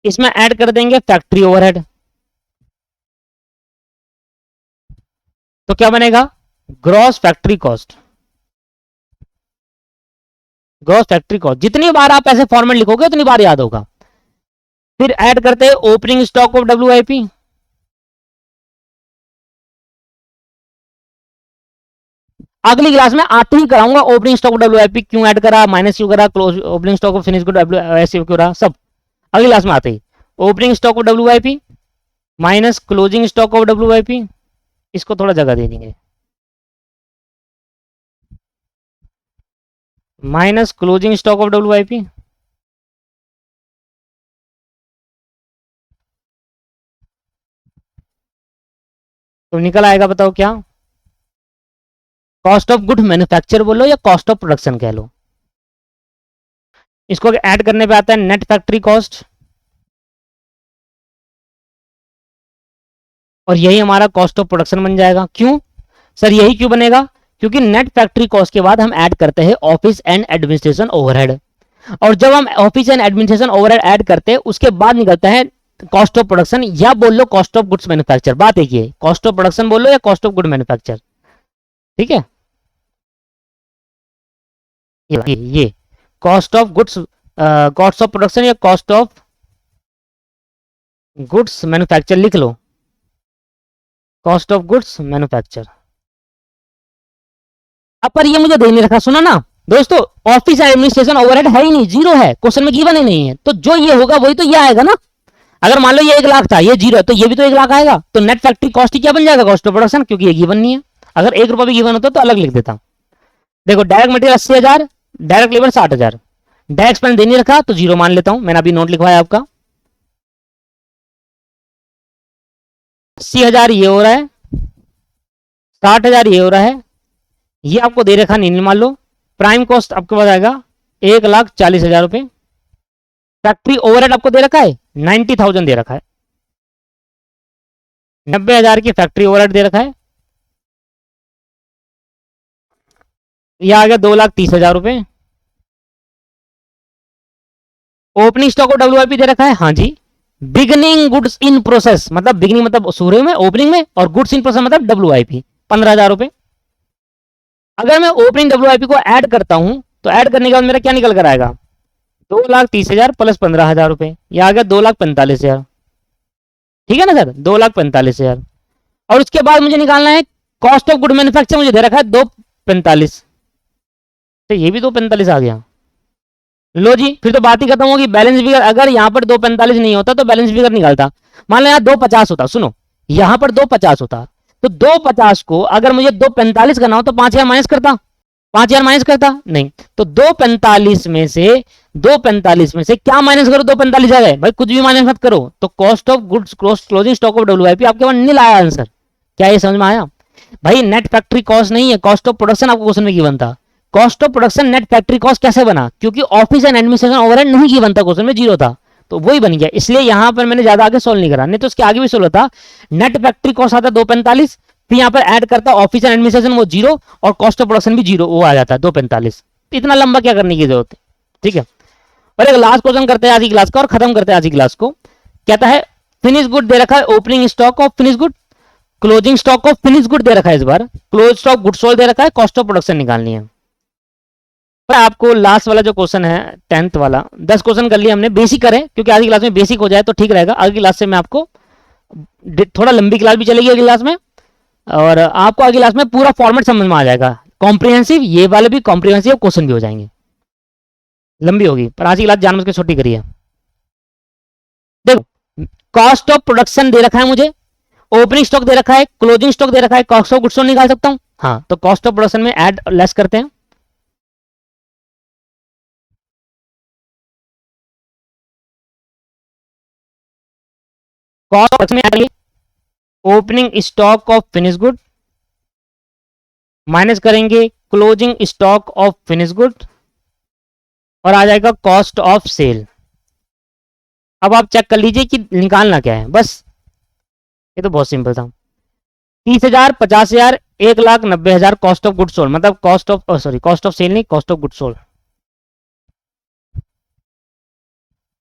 इसमें ऐड कर देंगे फैक्ट्री ओवरहेड, तो क्या बनेगा? Gross factory cost. Gross factory cost जितनी बार आप ऐसे फॉर्मेट लिखोगे उतनी बार याद होगा। फिर ऐड करते हैं ओपनिंग स्टॉक ऑफ WIP, अगली क्लास में आते ही कराऊंगा ओपनिंग स्टॉक ऑफ WIP क्यों ऐड करा, माइनस क्यों करा, close opening stock of finish good ऐसे क्यों रहा, सब अगली क्लास में आते ही। Opening stock of WIP minus closing stock of WIP, इसको थोड़ा जगह दे देंगे, minus closing stock of WIP तो निकल आएगा, बताओ क्या? कॉस्ट ऑफ गुड मैन्युफैक्चर बोलो या कॉस्ट ऑफ प्रोडक्शन कह लो। इसको ऐड करने पे आता है नेट फैक्ट्री कॉस्ट, और यही हमारा कॉस्ट ऑफ प्रोडक्शन बन जाएगा। क्यों सर यही क्यों बनेगा? क्योंकि नेट फैक्ट्री कॉस्ट के बाद हम ऐड करते हैं ऑफिस एंड एडमिनिस्ट्रेशन ओवरहेड, और जब हम office and administration overhead add करते हैं उसके बाद निकलता है कॉस्ट ऑफ प्रोडक्शन, या बोल low cost of goods manufacture. बात एक ही है, कॉस्ट ऑफ प्रोडक्शन बोल लो या कॉस्ट ऑफ गुड मैन्युफैक्चर। ठीक है, ये cost of goods, cost of production या कॉस्ट ऑफ गुड्स मैन्युफैक्चर लिख लो, कॉस्ट ऑफ गुड्स मैन्युफैक्चर। अब पर ये मुझे दे नहीं रखा, सुना ना दोस्तों, ऑफिस एडमिनिस्ट्रेशन ओवरहेड है ही नहीं, 0 है, क्वेश्चन में गिवन ही नहीं है, तो जो ये होगा वही तो ये आएगा ना। अगर मान लो ये 1 लाख था, ये 0 है, तो ये भी तो 1 लाख आएगा, तो नेट फैक्ट्री कॉस्ट ही क्या बन जाएगा? कॉस्ट ऑफ प्रोडक्शन, क्योंकि ये गिवन नहीं है। अगर 1 रुपया भी गिवन होता तो अलग लिख देता। देखो direct material 80,000, direct labour 60,000, direct expense दे नहीं रखा तो 0 मान लेता हूं, मैंने अभी नोट लिखवाया आपका। 80,000 ये हो रहा है, 60,000 ये हो रहा है, ये आपको दे रखा नहीं मान लो। प्राइम कॉस्ट आपके पास आएगा 1,40,000 रुपए। फैक्ट्री ओवरहेड आपको दे रखा है 90,000 दे रखा है, 90,000 की फैक्ट्री ओवरहेड दे रखा है, ये आ गया 2,30,000 रुपए। ओपनिंग स्टॉक ऑफ डब्ल्यूआईपी दे रखा है, हाँ जी। बिगनिंग गुड्स इन प्रोसेस, मतलब बिगनिंग मतलब शुरू में, ओपनिंग में, और गुड्स इन प्रोसेस मतलब डब्ल्यूआईपी 15,000 रुपए। अगर मैं ओपनिंग डब्ल्यूआईपी को ऐड करता हूं तो ऐड करने के बाद मेरा क्या निकल कर आएगा, 2,30,000 प्लस 15,000 रुपए, यह आ गया 2,45,000। ठीक है ना सर, 2,45,000। और उसके बाद मुझे निकालना है कॉस्ट ऑफ गुड मैन्युफैक्चर, मुझे दे रखा है 2,45, तो ये भी 2,45 आ गया। लो जी, फिर तो बात ही खत्म होगी। बैलेंस फिगर अगर यहाँ पर 2,45 नहीं होता तो बैलेंस फिगर निकालता, मान लो यहाँ 2,50 होता, सुनो यहाँ पर 2,50 होता, तो 2,50 को अगर मुझे 2,45 करना हो तो 5,000 माइनस करता, 5,000 माइनस करता नहीं, तो 2,45 में से, 2,45 में से क्या माइनस करो, 2,45 आ गए भाई, कुछ भी माइनस मत करो, तो cost of goods closing stock of WIP आपके पास नील आया आंसर। क्या ये समझ में आया भाई? नेट फैक्ट्री कॉस्ट नहीं है, कॉस्ट ऑफ प्रोडक्शन आपको क्वेश्चन में गिवन था। Cost of production net factory cost कैसे बना, क्योंकि ऑफिस एंड एडमिनिस्ट्रेशन ओवरहेड नहीं गिवन था क्वेश्चन में, जीरो था, तो वही बन गया, इसलिए यहां पर मैंने ज्यादा आगे सोल्व नहीं करा, नहीं तो उसके आगे भी सोल्व होता। नेट फैक्ट्री कॉस्ट आता 2,45, फिर यहाँ पर ऐड करता ऑफिस एंड एडमिनिस्ट्रेशन, वो जीरो, और कॉस्ट ऑफ प्रोडक्शन भी जीरो, वो आ जाता है 2,45। इतना लंबा क्या करने की जरूरत है, ठीक है। और एक लास्ट क्वेश्चन करते हैं आज की क्लास का और खत्म करते हैं आज की क्लास को। कहता है फिनिश गुड दे रखा है, opening stock of finish good, closing stock of finish good they रखा है, इस बार क्लोज स्टॉक गुड सोल्ड दे रखा है, कॉस्ट ऑफ प्रोडक्शन निकालनी है। पर आपको लास्ट वाला जो क्वेश्चन है 10th वाला, 10 क्वेश्चन कर लिए हमने, बेसिक करें क्योंकि आज की क्लास में बेसिक हो जाए तो ठीक रहेगा। अगली क्लास से मैं आपको, थोड़ा लंबी क्लास भी चलेगी अगली क्लास में, और आपको अगली क्लास में पूरा फॉर्मेट समझ में आ जाएगा, कॉम्प्रिहेंसिव, ये वाले भी कॉम्प्रिहेंसिव क्वेश्चन भी हो जाएंगे। लंबी होगी पर आज की क्लास जानबूझ के छोटी करिए। देखो कॉस्ट ऑफ प्रोडक्शन दे रखा है मुझे, ओपनिंग स्टॉक दे रखा है, क्लोजिंग स्टॉक दे रखा है, कॉस्ट ऑफ गुड्स सोल्ड निकाल सकता हूं, हाँ, तो कॉस्ट ऑफ प्रोडक्शन में ऐड लेस करते हैं। कॉस्ट में add opening stock of finish good minus करेंगे closing stock of finish good, और आ जाएगा कॉस्ट ऑफ सेल। अब आप चेक कर लीजिए कि निकालना क्या है, बस ये तो बहुत सिंपल था। 30,000, 50,000, 1,90,000 कॉस्ट ऑफ गुड सोल्ड, मतलब cost of, sorry cost of sale नहीं, cost of good sold.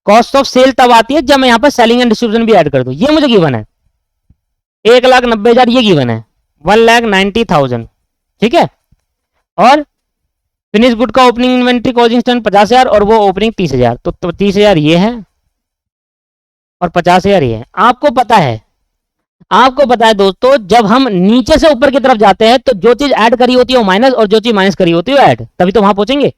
Cost of sale तब आती है जब मैं यहां पर सेलिंग एंड डिस्ट्रीब्यूशन भी ऐड कर दूं। ये मुझे गिवन है 1,90,000, ये गिवन है 1,90,000, ठीक है। और फिनिश गुड का ओपनिंग इन्वेंट्री क्लोजिंग स्टॉक 50,000 और वो ओपनिंग 30,000, तो 30,000 ये है और 50,000 ये है। आपको पता है दोस्तों, जब हम नीचे से ऊपर की तरफ जाते हैं तो जो चीज ऐड करी होती है वो माइनस, और जो चीज माइनस करी होती है वो ऐड, तभी तो वहां पहुंचेंगे।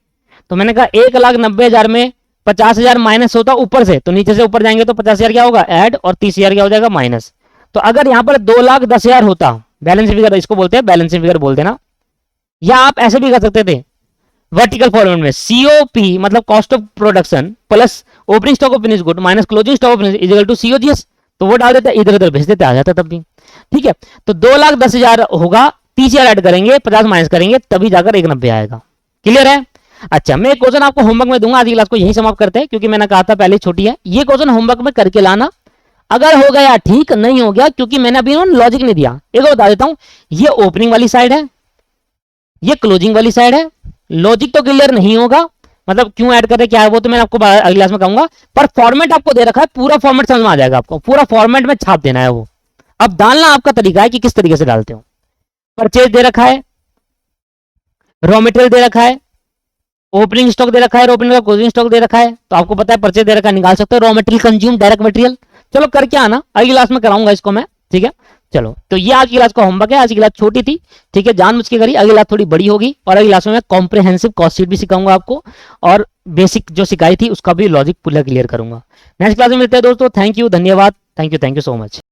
तो मैंने कहा 1,90,000 में 50,000 माइनस होता ऊपर से, तो नीचे से ऊपर जाएंगे तो 50,000 क्या होगा ऐड, और 30,000 क्या हो जाएगा माइनस। तो अगर यहाँ पर 2,10,000 होता, बैलेंस फिगर इसको बोलते हैं, बैलेंस फिगर बोल देना, या आप ऐसे भी कर सकते थे वर्टिकल फॉर्मेट में, सीओपी मतलब cost of production plus opening stock of finish good minus closing stock of finish is equal to COGS, तो वो डाल देते, इधर उधर भेज देते, आ जाता तब भी, ठीक है। तो 2,10,000 होगा, 30,000 ऐड करेंगे, 50 माइनस करेंगे, तभी जाकर 1,90 आएगा। क्लियर है? अच्छा, मैं क्वेश्चन आपको होमवर्क में दूंगा, आज की क्लास को यही समाप्त करते हैं क्योंकि मैंने कहा था पहले छोटी है। ये क्वेश्चन होमवर्क में करके लाना, अगर हो गया ठीक, नहीं हो गया क्योंकि मैंने अभी लॉजिक नहीं दिया। एक और बता देता हूं, ये ओपनिंग वाली साइड है, ये क्लोजिंग वाली साइड है, लॉजिक तो क्लियर नहीं होगा, मतलब क्यों ऐड कर रहे क्या है वो तो मैं आपको अगली क्लास में कहूंगा, पर फॉर्मेट आपको दे रखा है, पूरा फॉर्मेट समझ में आ जाएगा आपको, पूरा फॉर्मेट में छाप देना है वो। अब डालना आपका तरीका है कि किस तरीके से डालते हो। परचेज दे रखा है, रॉ मटेरियल दे रखा है, ओपनिंग स्टॉक दे रखा है, ओपनिंग का क्लोजिंग स्टॉक दे रखा है, तो आपको पता है परचेज दे रखा है, निकाल सकते हो raw material consume direct material. चलो करके आना, अगली क्लास में कराऊंगा इसको मैं, ठीक है। चलो, तो ये आज की क्लास का होमवर्क है, आज की क्लास छोटी थी, ठीक है, जानबूझ के करी, अगली क्लास थोड़ी बड़ी होगी, और अगली क्लास में मैं कॉम्प्रिहेंसिव कॉस्ट शीट भी सिखाऊंगा आपको, और बेसिक जो सिखाई थी उसका भी लॉजिक पूरा क्लियर करूंगा। नेक्स्ट क्लास में मिलते हैं दोस्तों, थैंक यू, धन्यवाद, थैंक यू सो मच।